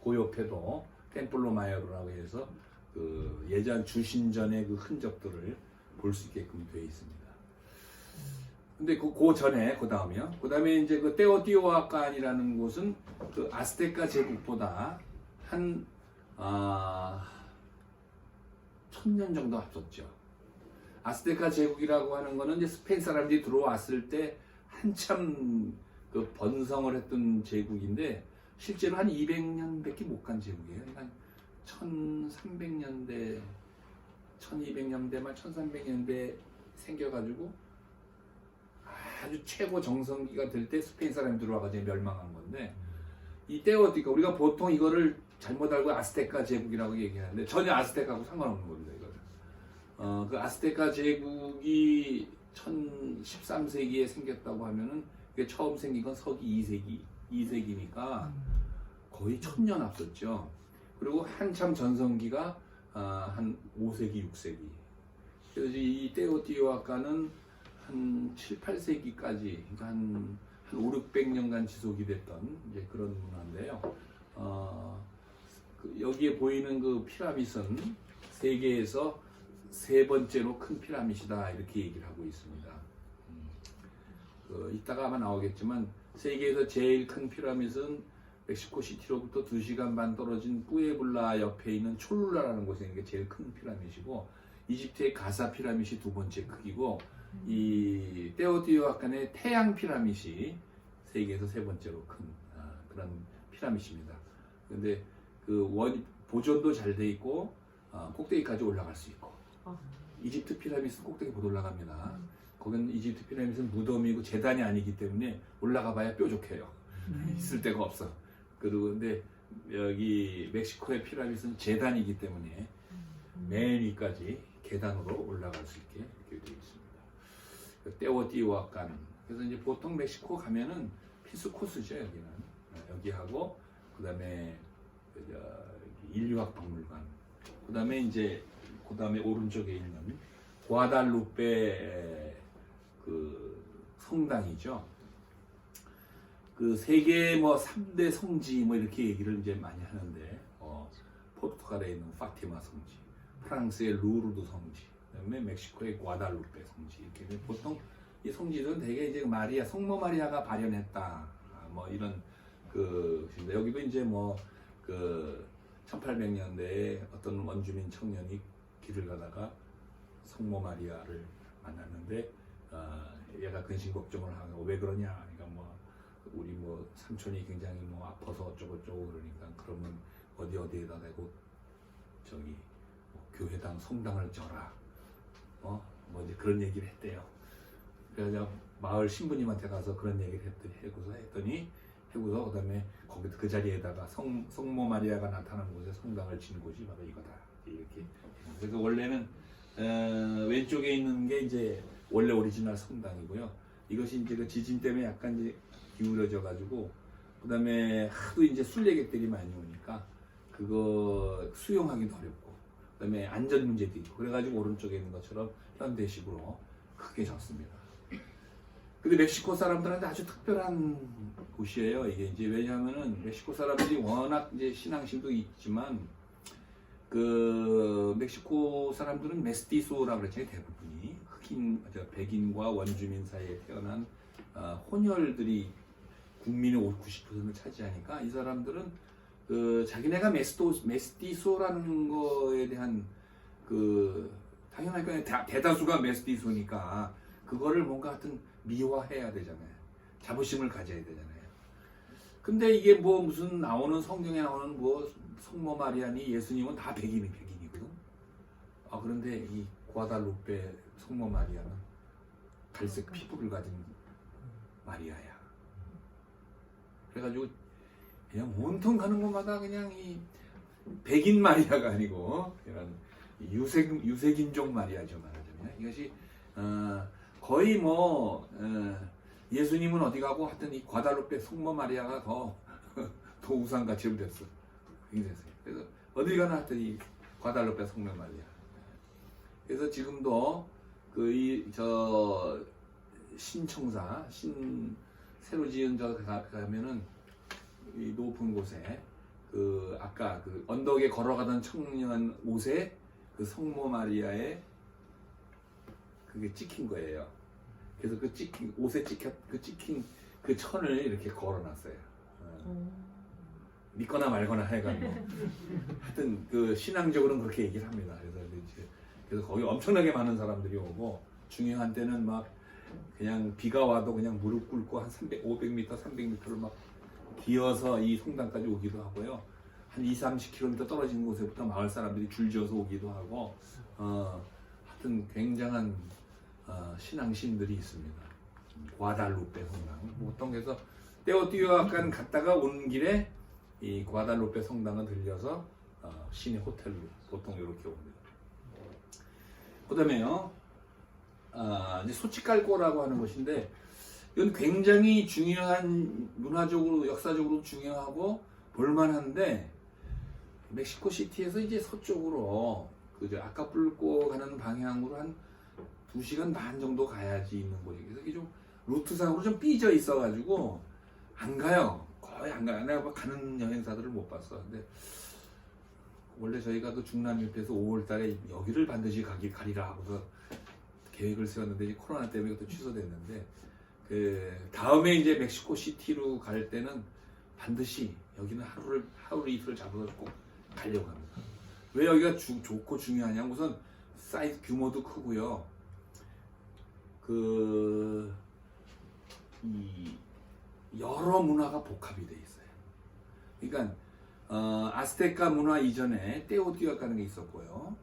그 옆에도 템플로 마요르라고 해서 그 예전 주신전의 그 흔적들을 볼 수 있게끔 되어 있습니다. 근데 그 전에 그 다음에 이제 그 테오티후아칸이라는 곳은 그 아스테카 제국보다 한 1000년 정도 앞섰죠. 아스테카 제국이라고 하는 거는 이제 스페인 사람들이 들어왔을 때 한참 그 번성을 했던 제국인데 실제로 한 200년밖에 못 간 제국이에요. 그러니까 1300년대, 1200년대만 1300년대 생겨가지고 아주 최고 정성기가 될 때 스페인 사람이 들어와가지고 멸망한 건데, 이 테오티가 우리가 보통 이거를 잘못 알고 아스테카 제국이라고 얘기하는데 전혀 아스테카하고 상관없는 겁니다. 이거는. 그 아스테카 제국이 13세기에 생겼다고 하면은 그게 처음 생긴 건 서기 2세기니까 거의 1000년 앞섰죠. 그리고 한참 전성기가 한 5세기, 6세기. 그래서 이 테오티후아칸은 한 7, 8세기까지, 그러니까 한 5, 600년간 지속이 됐던 이제 그런 문화인데요. 여기에 보이는 그 피라밋은 세계에서 세 번째로 큰 피라밋이다 이렇게 얘기를 하고 있습니다. 이따가 아마 나오겠지만 세계에서 제일 큰 피라밋은 멕시코 시티로부터 2시간 반 떨어진 뿌에블라 옆에 있는 촐룰라라는 곳에 있는 게 제일 큰 피라밋이고, 이집트의 가사 피라밋이 두 번째 크기고, 이 테오티후아칸의 태양 피라밋이 세계에서 세 번째로 큰 그런 피라밋입니다. 근데 보존도 잘 돼 있고 꼭대기까지 올라갈 수 있고, 이집트 피라밋은 꼭대기 못 올라갑니다. 거긴 이집트 피라밋은 무덤이고 재단이 아니기 때문에 올라가 봐야 뾰족해요. 있을 데가 없어. 그리고 근데 여기 멕시코의 피라밋은 재단이기 때문에 맨 위까지 계단으로 올라갈 수 있게 이렇게 되어 있습니다. 테오티후아칸. 그래서 이제 보통 멕시코 가면은 필수 코스죠. 여기는 여기하고 그다음에 인류학 박물관. 그다음에 오른쪽에 있는 과달루페 그 성당이죠. 그 세계 뭐 3대 성지 뭐 이렇게 얘기를 이제 많이 하는데, 포르투갈에 있는 파티마 성지, 프랑스의 루르드 성지, 그다음에 멕시코의 과달루페 성지, 이렇게 보통 이 성지들은 되게 이제 마리아, 성모 마리아가 발현했다, 뭐 이런 여기도 이제 뭐 1800년대에 어떤 원주민 청년이 길을 가다가 성모 마리아를 만났는데, 얘가 근심 걱정을 하고 왜 그러냐, 그러니까 뭐 우리 뭐 삼촌이 굉장히 뭐 아파서 어쩌고저쩌고 그러니까 그러면 어디에다 대고 저기 뭐 교회당 성당을 져라, 뭐 이제 그런 얘기를 했대요. 그래서 마을 신부님한테 가서 그런 얘기를 했더니 그다음에 거기 그 자리에다가 성모 마리아가 나타난 곳에 성당을 진 곳이 바로 이거다 이렇게. 그래서 원래는 왼쪽에 있는 게 이제 원래 오리지널 성당이고요. 이것이 이제 그 지진 때문에 약간 이제 기울어져 가지고 그다음에 하도 이제 순례객들이 많이 오니까 그거 수용하기도 어렵고 그다음에 안전 문제도 있고 그래가지고 오른쪽에 있는 것처럼 현대식으로 크게 졌습니다. 근데 멕시코 사람들한테 아주 특별한 곳이에요. 이게 이제 왜냐하면은 멕시코 사람들이 워낙 이제 신앙심도 있지만 그 멕시코 사람들은 메스티소라고 그랬잖아요. 대부분이 흑인, 백인과 원주민 사이에 태어난 혼혈들이 국민의 90%를 차지하니까 이 사람들은 그 자기네가 메스티소라는 거에 대한 그 당연하니까 대다수가 메스티소니까 그거를 뭔가 하여튼 미화해야 되잖아요. 자부심을 가져야 되잖아요. 근데 이게 뭐 무슨 나오는 성경에 나오는 뭐 성모 마리아니 예수님은 다 백인이거든. 그런데 이 과달루페 성모 마리아는 갈색 피부를 가진 마리아야. 그래가지고 그냥 온통 가는 곳마다 그냥 이 백인 마리아가 아니고 이런 유색인종 마리아죠 말하자면 이것이 거의 뭐 예수님은 어디 가고 하여튼 이 과달루페 성모 마리아가 더 우상같이 됐어. 그래서 어디 가나 하여튼 이 과달루페 성모 마리아. 그래서 지금도 저 신청사 새로 지은 저 가면은 이 높은 곳에 그 아까 그 언덕에 걸어가던 청년 옷에 그 성모 마리아의 그게 찍힌 거예요. 그래서 그 찍힌 옷에 찍힌 그 천을 이렇게 걸어놨어요. 믿거나 말거나 하여간 뭐 하여튼 그 신앙적으로는 그렇게 얘기를 합니다. 그래서 거기 엄청나게 많은 사람들이 오고 중요한 때는 막 그냥 비가 와도 그냥 무릎 꿇고 한 500m, 300m를 막 기어서 이 성당까지 오기도 하고요. 한 20-30km 떨어진 곳에부터 마을 사람들이 줄지어서 오기도 하고 하여튼 굉장한 신앙신들이 있습니다. 과달루페 성당. 보통 그래서 떼오띠우아칸 갔다가 오는 길에 이 과달루페 성당을 들려서 시내 호텔로 보통 이렇게 옵니다. 그다음에요. 이제 소치칼코라고 하는 것인데 이건 굉장히 중요한 문화적으로 역사적으로 중요하고 볼만한데 멕시코 시티에서 이제 서쪽으로 그저 아카풀코 가는 방향으로 한 2시간 반 정도 가야지 있는 곳이 그래서 이게 좀 루트상으로 좀 삐져 있어가지고 안 가요. 거의 안 가요. 내가 가는 여행사들을 못 봤어. 근데 원래 저희가 그 중남미에서 5월달에 여기를 반드시 가리라 하고서 계획을 세웠는데 이제 코로나 때문에 그것도 취소됐는데 그 다음에 이제 멕시코 시티로 갈 때는 반드시 여기는 하루 이틀을 잡아서 꼭 가려고 합니다. 왜 여기가 좋고 중요하냐? 우선 사이즈 규모도 크고요. 이 여러 문화가 복합이 돼 있어요. 그러니까 아스테카 문화 이전에 떼오띠우아칸이 게 있었고요.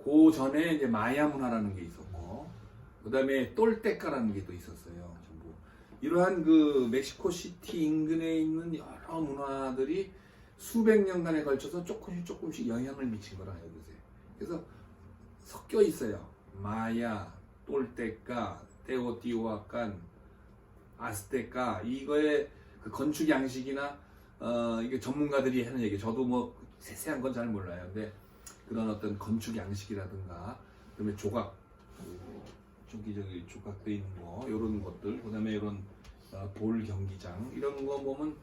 그 전에 이제 마야 문화라는 게 있었고, 그 다음에 똘테카라는 게 또 있었어요. 전부 이러한 그 멕시코 시티 인근에 있는 여러 문화들이 수백 년간에 걸쳐서 조금씩 영향을 미친 거라 여기서. 그래서 섞여 있어요. 마야, 똘테카, 떼오띠우아칸, 아스테카 이거의 그 건축 양식이나 이게 전문가들이 하는 얘기. 저도 뭐 세세한 건 잘 몰라요. 근데 그런 어떤 건축 양식이라든가, 그다음에 조각, 저기 조각돼 있는 거, 이런 것들, 그다음에 이런 돌 경기장 이런 거 보면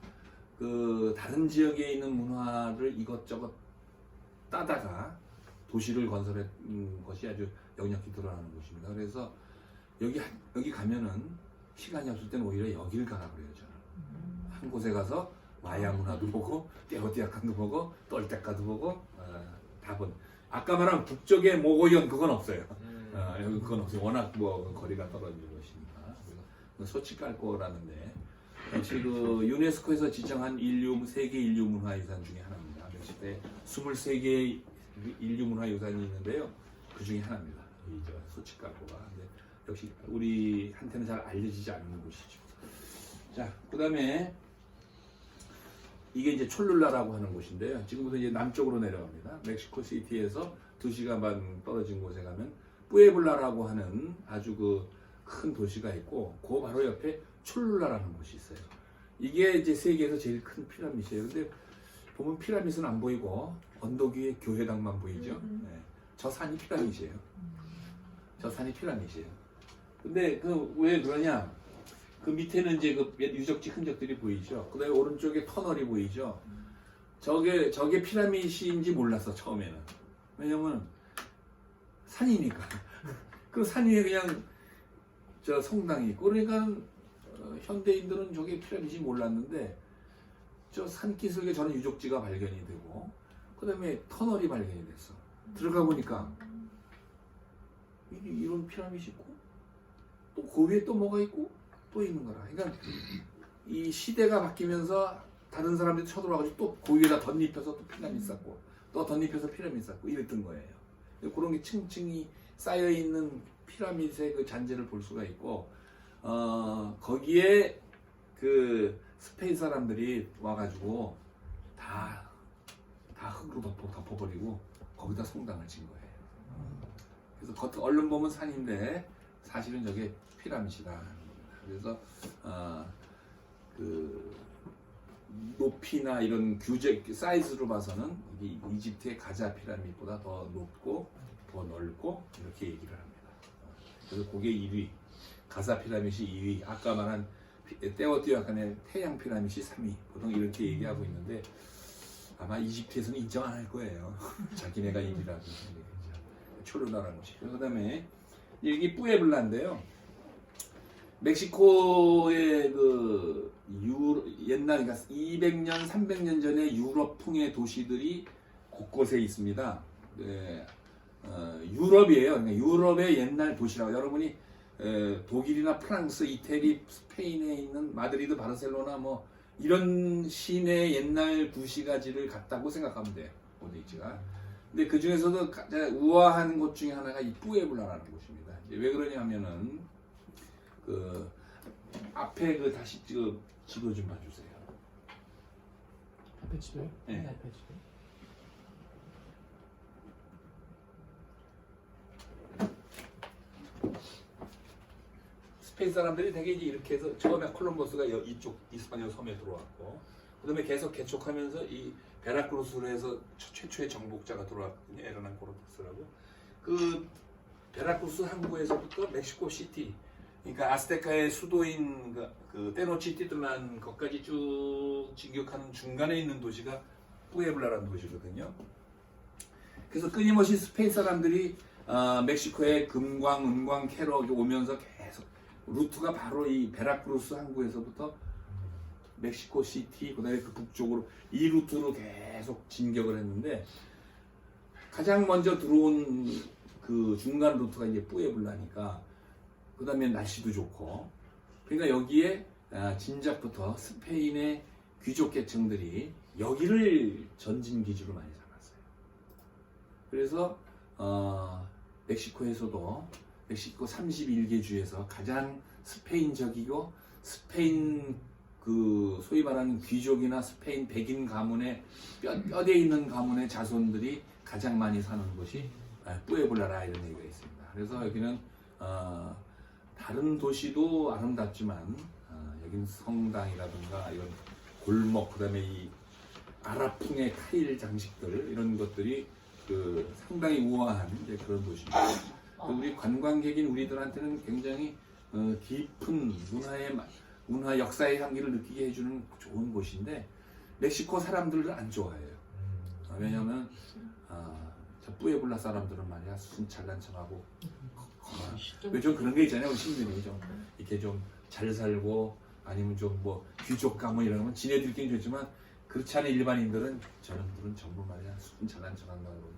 그 다른 지역에 있는 문화를 이것저것 따다가 도시를 건설한 것이 아주 역력히 드러나는 곳입니다. 그래서 여기 가면은 시간이 없을 때는 오히려 여기를 가라 그래요. 저는 한 곳에 가서 마야 문화도 보고 떼오띠우아칸도 보고 똘테카도 보고 답은 아까 말한 북쪽의 모고현 그건 없어요. 여기 그건 없어요. 워낙 뭐 거리가 떨어지는 것이니까. 그래서 소치칼코라는데 역시 그 유네스코에서 지정한 세계 인류 문화유산 중에 하나입니다. 멕시코에 23개의 인류 문화유산이 있는데요. 그 중에 하나입니다. 이 소치칼코가. 역시 우리한테는 잘 알려지지 않는 곳이죠. 자, 그 다음에 이게 이제 촐룰라라고 하는 곳인데요. 지금부터 이제 남쪽으로 내려갑니다. 멕시코 시티에서 2시간만 떨어진 곳에 가면 뿌에블라라고 하는 아주 그 큰 도시가 있고 그 바로 옆에 촐룰라라는 곳이 있어요. 이게 이제 세계에서 제일 큰 피라밋이에요. 근데 보면 피라밋은 안 보이고 언덕 위에 교회당만 보이죠. 네. 저 산이 피라밋이에요. 저 산이 피라밋이에요. 근데 그 왜 그러냐? 그 밑에는 이제 그 유적지 흔적들이 보이죠. 그다음에 오른쪽에 터널이 보이죠. 저게 피라밋인지 몰랐어 처음에는. 왜냐면 산이니까. 그 산 위에 그냥 저 성당이 있고 그러니까 현대인들은 저게 피라밋이 몰랐는데 저 산기슭에 저는 유적지가 발견이 되고 그다음에 터널이 발견이 됐어. 들어가 보니까 이런 피라밋이 있고 또 그 위에 또 뭐가 있고 또 있는 거라. 그러니까 이 시대가 바뀌면서 다른 사람들이 쳐들어와가지고 또 그 위에다 덧입혀서 또 피라밋 쌓고 또 덧입혀서 피라밋 쌓고 이랬던 거예요. 그런 게 층층이 쌓여 있는 피라밋의 그 잔재를 볼 수가 있고 거기에 그 스페인 사람들이 와가지고 다 흙으로 덮어버리고 거기다 성당을 진 거예요. 그래서 겉 얼른 보면 산인데 사실은 저게 피라밋이다. 그래서 그 높이나 이런 규제 사이즈로 봐서는 이 이집트의 가자 피라밋보다 더 높고 더 넓고 이렇게 얘기를 합니다. 그래서 그게 1위, 가자 피라밋이 2위, 아까 말한 떼오티후아칸의 태양 피라밋이 3위. 보통 이렇게 얘기하고 있는데 아마 이집트에서는 인정 안 할 거예요. 자기네가 1위라고 얘기했죠. 촐룰라라는 곳이. 그다음에 여기 뿌에블라인데요. 멕시코의 그 옛날 그러니까 200년, 300년 전에 유럽풍의 도시들이 곳곳에 있습니다. 네, 유럽이에요. 그러니까 유럽의 옛날 도시라고. 여러분이 독일이나 프랑스, 이태리, 스페인에 있는 마드리드, 바르셀로나 뭐 이런 시내 옛날 구시가지를 갔다고 생각하면 돼요. 모데이지가. 근데 그 중에서도 가장 우아한 곳 중에 하나가 이 뿌에블라라는 곳입니다. 이제 왜 그러냐면은 그 앞에 그 다시 지도 좀 봐주세요. 앞에 지도요? 네. 앞에 지도. 스페인 사람들이 되게 이렇게 해서 처음에 콜럼버스가 이쪽 이스파니아 섬에 들어왔고 그다음에 계속 개척하면서 이 베라크루스로 해서 최초의 정복자가 들어왔거든요. 에르난 코르테스라고. 그 베라크루스 항구에서부터 멕시코 시티, 그러니까 아스테카의 수도인 그 테노치티틀란 것까지 쭉 진격하는 중간에 있는 도시가 뿌에블라라는 도시거든요. 그래서 끊임없이 스페인 사람들이 멕시코의 금광, 은광 캐러 오면서 계속 루트가 바로 이 베라크루스 항구에서부터 멕시코 시티, 그다음에 그 북쪽으로 이 루트로 계속 진격을 했는데 가장 먼저 들어온 그 중간 루트가 이제 뿌에블라니까 그다음에 날씨도 좋고 그러니까 여기에 진작부터 스페인의 귀족 계층들이 여기를 전진 기지로 많이 삼았어요. 그래서 멕시코에서도 멕시코 31개 주에서 가장 스페인적이고 스페인 그 소위 말하는 귀족이나 스페인 백인 가문의 뼈대 있는 가문의 자손들이 가장 많이 사는 곳이 뿌에블라라 이런 얘기가 있습니다. 그래서 여기는 다른 도시도 아름답지만 여기는 성당이라든가 이런 골목 그다음에 이 아랍풍의 타일 장식들 이런 것들이 그 상당히 우아한 그런 도시입니다. 우리 관광객인 우리들한테는 굉장히 깊은 문화 역사의 향기를 느끼게 해주는 좋은 곳인데 멕시코 사람들은 안 좋아해요. 왜냐하면 저 뿌에블라 사람들은 말이야 순찰난 척하고 왜 좀 그런 게 있잖아요. 시민들이 좀 이렇게 좀 잘 살고 아니면 좀 뭐 귀족 가문 이러면 지네들끼리 좋지만 그렇지 않은 일반인들은 저놈들은 전부 말이야 순찰난 척한다 그러고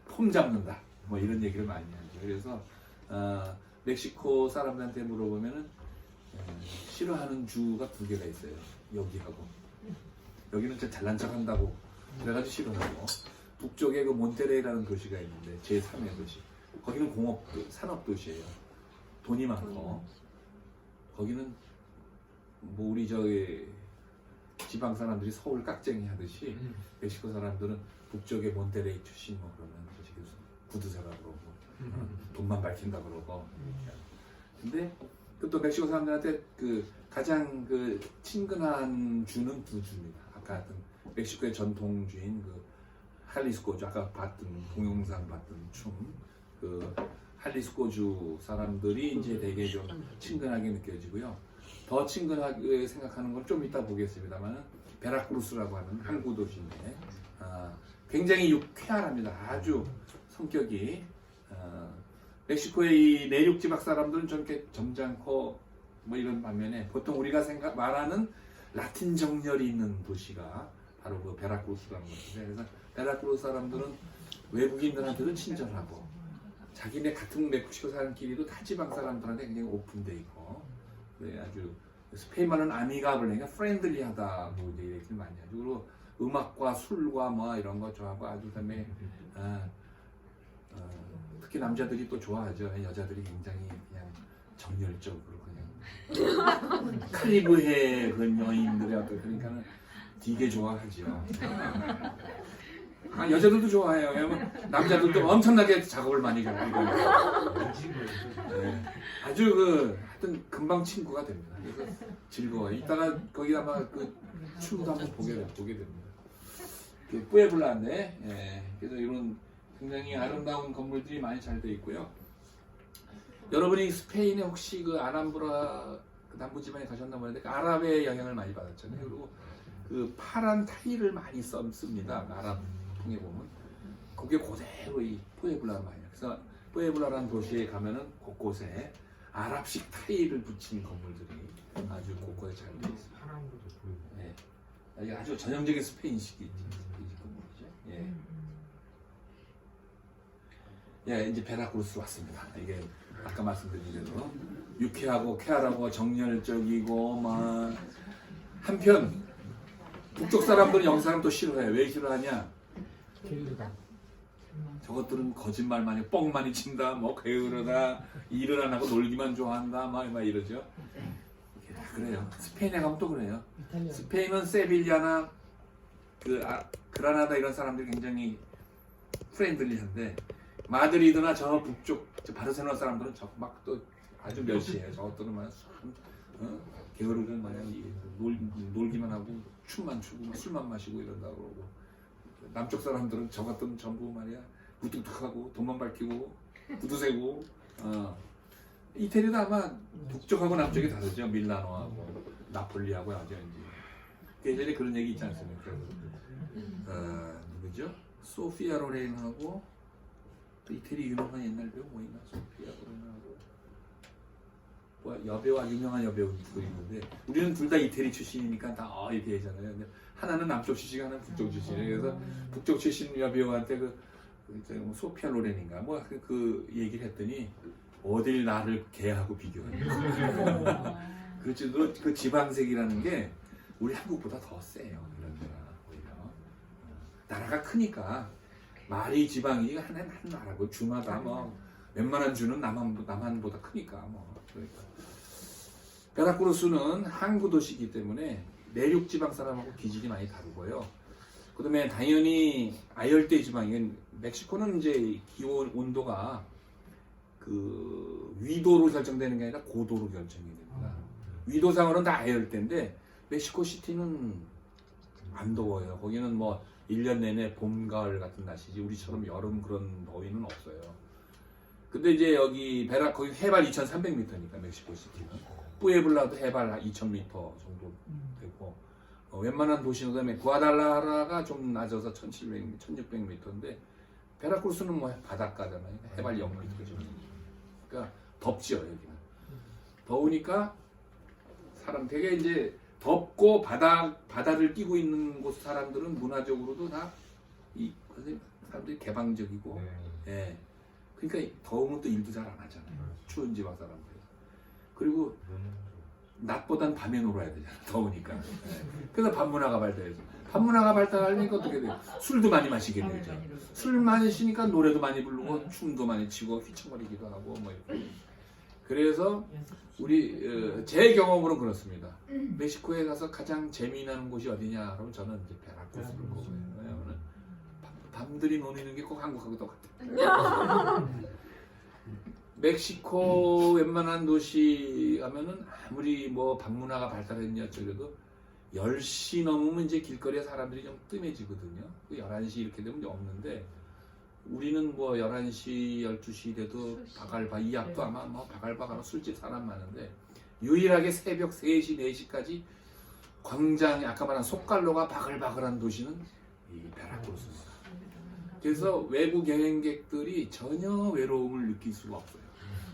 폼 잡는다 뭐 이런 얘기를 많이 하죠. 그래서 멕시코 사람들한테 물어보면은 싫어하는 주가 2개가 있어요. 여기하고 여기는 좀 잘난 척한다고 그래가지고 싫어하고 북쪽에 그 몬테레이라는 도시가 있는데 제3의 도시 거기는 산업 도시예요. 돈이 많고 거기는 뭐 우리 저기 지방 사람들이 서울 깍쟁이 하듯이 멕시코 사람들은 북쪽의 몬테레이 출신 뭐 그러면 구두쇠라 그러고 돈만 밝힌다 그러고. 근데 그 또 멕시코 사람들한테 그 가장 그 친근한 주는 두 주입니다. 아까 했던 멕시코의 전통주인 그 할리스코주, 아까 봤던 동영상 봤던 춤, 그 할리스코주 사람들이 이제 되게 좀 친근하게 느껴지고요. 더 친근하게 생각하는 건 좀 이따 보겠습니다만은 베라크루스라고 하는 항구 도시인데 굉장히 쾌활합니다. 아주 성격이. 멕시코의 이 내륙 지방 사람들은 좀 이렇게 점잖고 뭐 이런 반면에 보통 우리가 말하는 라틴 정열이 있는 도시가 바로 그 베라크루스라는 것인데, 그래서 베라크루스 사람들은 외국인들한테도 친절하고 자기네 같은 멕시코 사람끼리도 타 지방 사람들한테 굉장히 오픈돼 있고, 네, 아주 스페인말은 아미가블, 그러니까 프렌들리하다고 이제 얘기를 많이 하죠. 그리고 음악과 술과 뭐 이런 거 좋아하고 아주 그다음에 특히 남자들이 또 좋아하죠. 여자들이 굉장히 그냥 정열적으로 그냥 카리브해 그 여인들의 어떤 그러니까는 되게 좋아하죠. 여자들도 좋아해요. 왜냐면 남자들도 엄청나게 작업을 많이 하고 네. 아주 그 하여튼 금방 친구가 됩니다. 그래서 즐거워요. 이따가 거기 아마 그 춤도 한번 보게 됩니다. 뿌에블라인데, 예. 그래서 이런 굉장히 아름다운 건물들이 많이 잘 되어 있고요. 여러분이 스페인에 혹시 그 아람브라 그 남부지방에 가셨나 모르는데 그 아랍의 영향을 많이 받았잖아요. 그리고 그 파란 타일을 많이 씁니다. 아랍 통에 보면 그게 그대로 이 뿌에블라 말이에요. 그래서 뿌에블라라는 도시에 가면은 곳곳에 아랍식 타일을 붙인 건물들이 아주 곳곳에 잘 되어 있습니다. 네. 이게 아주 전형적인 스페인식이 건물이죠. 예. 예, 이제 베라크루스 왔습니다. 이게 아까 말씀드린 대로 유쾌하고 쾌활하고 정열적이고 막 한편 북쪽 사람들은 영국 사람 또 싫어해요. 왜 싫어하냐? 저것들은 거짓말 많이 뻥 많이 친다, 뭐 게으르다, 일을 안 하고 놀기만 좋아한다, 막 이러죠. 그래요. 스페인에 가면 또 그래요. 스페인은 세빌리아나 그라나다 이런 사람들이 굉장히 프렌들리한데 마드리드나 저 북쪽 저 바르셀로나 사람들은 막 또 아주 멸시해요. 저것들은 막 게으르게 마냥 놀기만 하고 춤만 추고 술만 마시고 이런다고 그러고, 남쪽 사람들은 저것들은 전부 말이야 무뚝뚝하고 돈만 밝히고 구두쇠고. 이태리도 아마 북쪽하고 남쪽이 다르죠. 밀라노하고 나폴리하고 아주 이제 예전에 그런 얘기 있지 않습니까? 누구죠? 소피아 로렌하고 또 이태리 유명한 옛날 배우 뭐 있나? 소피아 로렌하고 뭐 여배우, 유명한 여배우도 있는데 우리는 둘 다 이태리 출신이니까 다 이렇게 얘기하잖아요. 근데 하나는 남쪽 출신, 하나는 북쪽 출신이에요. 그래서 북쪽 출신 여배우한테 뭐 소피아 로렌인가 뭐 그 얘기를 했더니 어딜 나를 걔하고 비교해. 그렇지, 그 지방색이라는 게 우리 한국보다 더 세요. 이런 데가 오히려. 나라가 크니까 말이 지방이 한 나라고 주마다 뭐 웬만한 주는 남한보다 크니까 뭐 그러니까. 베라크루스는 항구 도시이기 때문에 내륙 지방 사람하고 기질이 많이 다르고요. 그다음에 당연히 아열대 지방인 멕시코는 이제 기온 온도가 그 위도로 결정되는 게 아니라 고도로 결정이 됩니다. 위도상으로는 다 아열대인데 멕시코 시티는 안 더워요. 거기는 뭐 1년 내내 봄, 가을 같은 날씨지 우리처럼 여름 그런 더위는 없어요. 근데 이제 여기 거기 해발 2,300m니까 멕시코 시티는 뿌에블라도 해발 2,000m 정도 되고 웬만한 도시는 그다음에 구아달라라가 좀 낮아서 1,700, 1,600m인데 베라크루스는 뭐 바닷가잖아요. 해발 0m 정도. 그러니까 덥죠 여기는. 사람이니까 사람 되게 이제 덥고 바다를 끼고 있는 곳 사람들은 문화적으로도 다 이 사람들이 개방적이고, 예. 그러니까 더우면 또 일도 잘 안 하잖아요. 추운 지방 사람들. 그리고 낮보단 밤에 놀아야 되잖아. 더우니까. 예. 그래서 밤 문화가 발달해서. 밤 문화가 발달하니까 어떻게 돼요? 술도 많이 마시게 되죠. 술 마시니까 노래도 많이 부르고 춤도 많이 추고 휘청거리기도 하고 뭐 이렇게. 그래서 우리 제 경험으로 그렇습니다. 멕시코에 가서 가장 재미나는 곳이 어디냐? 그러면 저는 이제 베라크루스를 꼽아요. 왜냐하면 밤들이 노니는 게 꼭 한국하고 똑같아. 멕시코 웬만한 도시 가면은 아무리 뭐 방문화가 발달했냐 어쩌고도 10시 넘으면 이제 길거리에 사람들이 좀 뜸해지거든요. 11시 이렇게 되면 이제 없는데 우리는 뭐 11시, 12시 돼도 바갈바, 이 앞도 아마 뭐 바갈바가로 술집 사람 많은데 유일하게 새벽 3시, 4시까지 광장에 아까 말한 속갈로가 바글바글한 도시는 이 베라크루스입니다. 그래서 외국 여행객들이 전혀 외로움을 느낄 수가 없어요.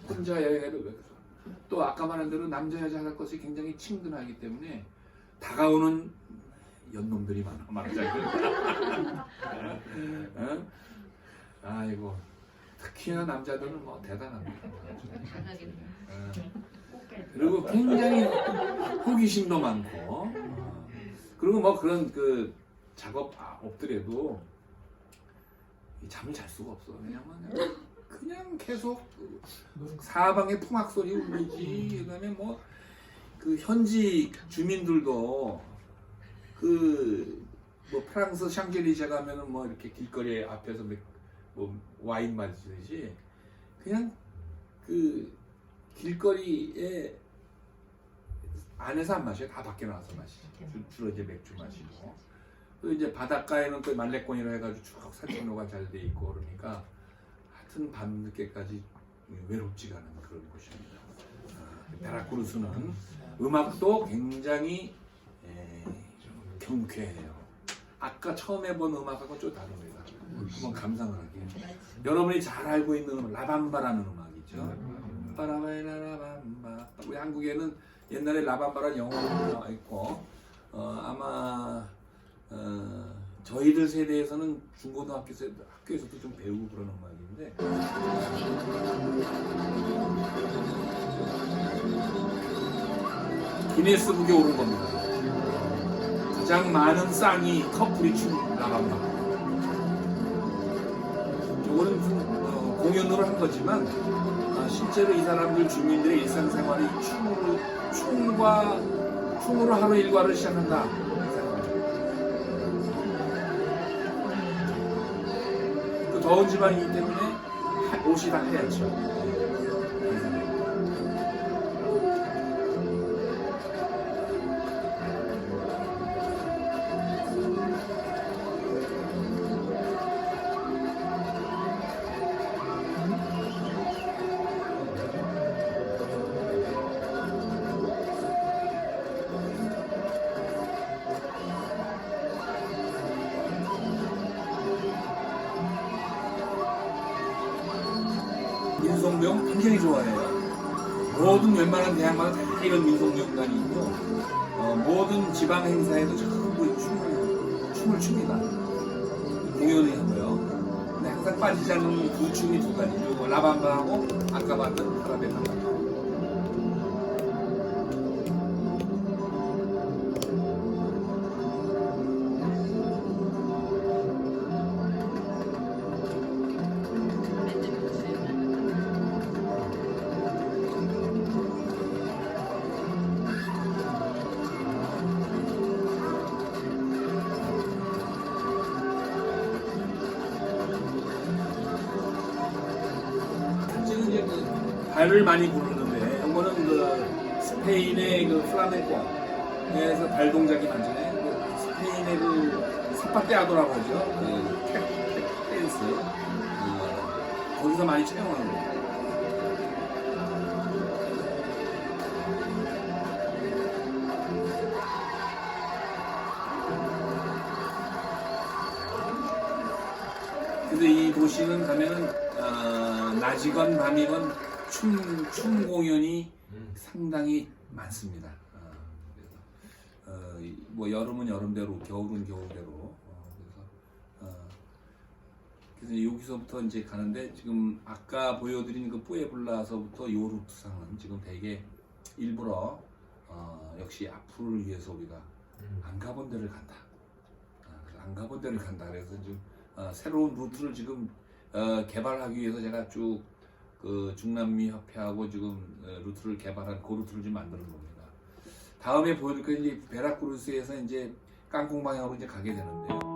혼자 여행해도 왜 그래서 또 아까 말한 대로 남자 여자 할 것이 굉장히 친근하기 때문에 다가오는 연놈들이 많아 말하자면. 어? 아이고 특히나 남자들은 뭐 대단합니다. 어. 그리고 굉장히 호기심도 많고 그리고 뭐 그런 그 작업 없더라도 잠을 잘 수가 없어. 왜냐면 그냥 계속 사방에 풍악 소리 울리지. 그다음에 뭐 그 현지 주민들도 그 뭐 프랑스 샹젤리제 가면은 뭐 이렇게 길거리 앞에서 뭐 와인 마시듯이 그냥 그 길거리에 안에서 안 마셔요. 다 밖에 나와서 마시죠. 주로 이제 맥주 마시고. 또 이제 바닷가에는 또 말레권이라 해가지고 쭉 산책로가 잘 돼 있고 그러니까 하여튼 밤늦게까지 외롭지가 않은 그런 곳입니다. 베라크루스는 음악도 굉장히 경쾌해요. 아까 처음 해본 음악하고 좀 다릅니다. 한번 감상을 하게. 여러분이 잘 알고 있는 라밤바라는 음악이죠. 빠라바이라라밤바. 우리 한국에는 옛날에 라밤바라는 영어로 나와 있고 아마 저희들 세대에서는 학교에서도 좀 배우고 그런 음악인데 기네스북에 오른 겁니다. 가장 많은 쌍이 커플이 춘 라밤바. 이거는 무슨 공연으로 한 거지만 실제로 이 사람들 주민들의 일상생활이 춤으로 하루 일과를 시작한다. 그 더운 지방이기 때문에 옷이 다 하얗죠. 민속명 굉장히 좋아해요. 모든 웬만한 대학마다 다 이런 민속명단이 있고 모든 지방 행사에도 전부 춤을 춥니다. 공연을 하고요. 근데 항상 빠지지 않는 그 춤이 두 가지죠. 라밤바하고 아까 봤던 파라베타. 발을 많이 부르는데 이거는 그 스페인의 그 플라멩코에서 발 동작이 많잖아요. 그 스페인의 그 사파테아도라고 하죠. 그 댄스 거기서 많이 촬영하는 거예요. 그래서 이 도시는 가면은 낮이건 밤이건 춤 공연이 상당히 많습니다. 뭐 여름은 여름대로, 겨울은 겨울대로. 그래서 여기서부터 이제 가는데 지금 아까 보여드린 그 뿌에블라서부터 요 루트상은 지금 되게 일부러 역시 앞으로를 위해서 우리가 안 가본 데를 간다. 안 가본 데를 간다. 그래서 지금 새로운 루트를 지금 개발하기 위해서 제가 쭉 그 중남미 협회하고 지금 루트를 개발한 그 루트를 좀 만드는 겁니다. 다음에 보여드릴 건 이제 베라크루스에서 이제 깡콩 방향으로 이제 가게 되는데요.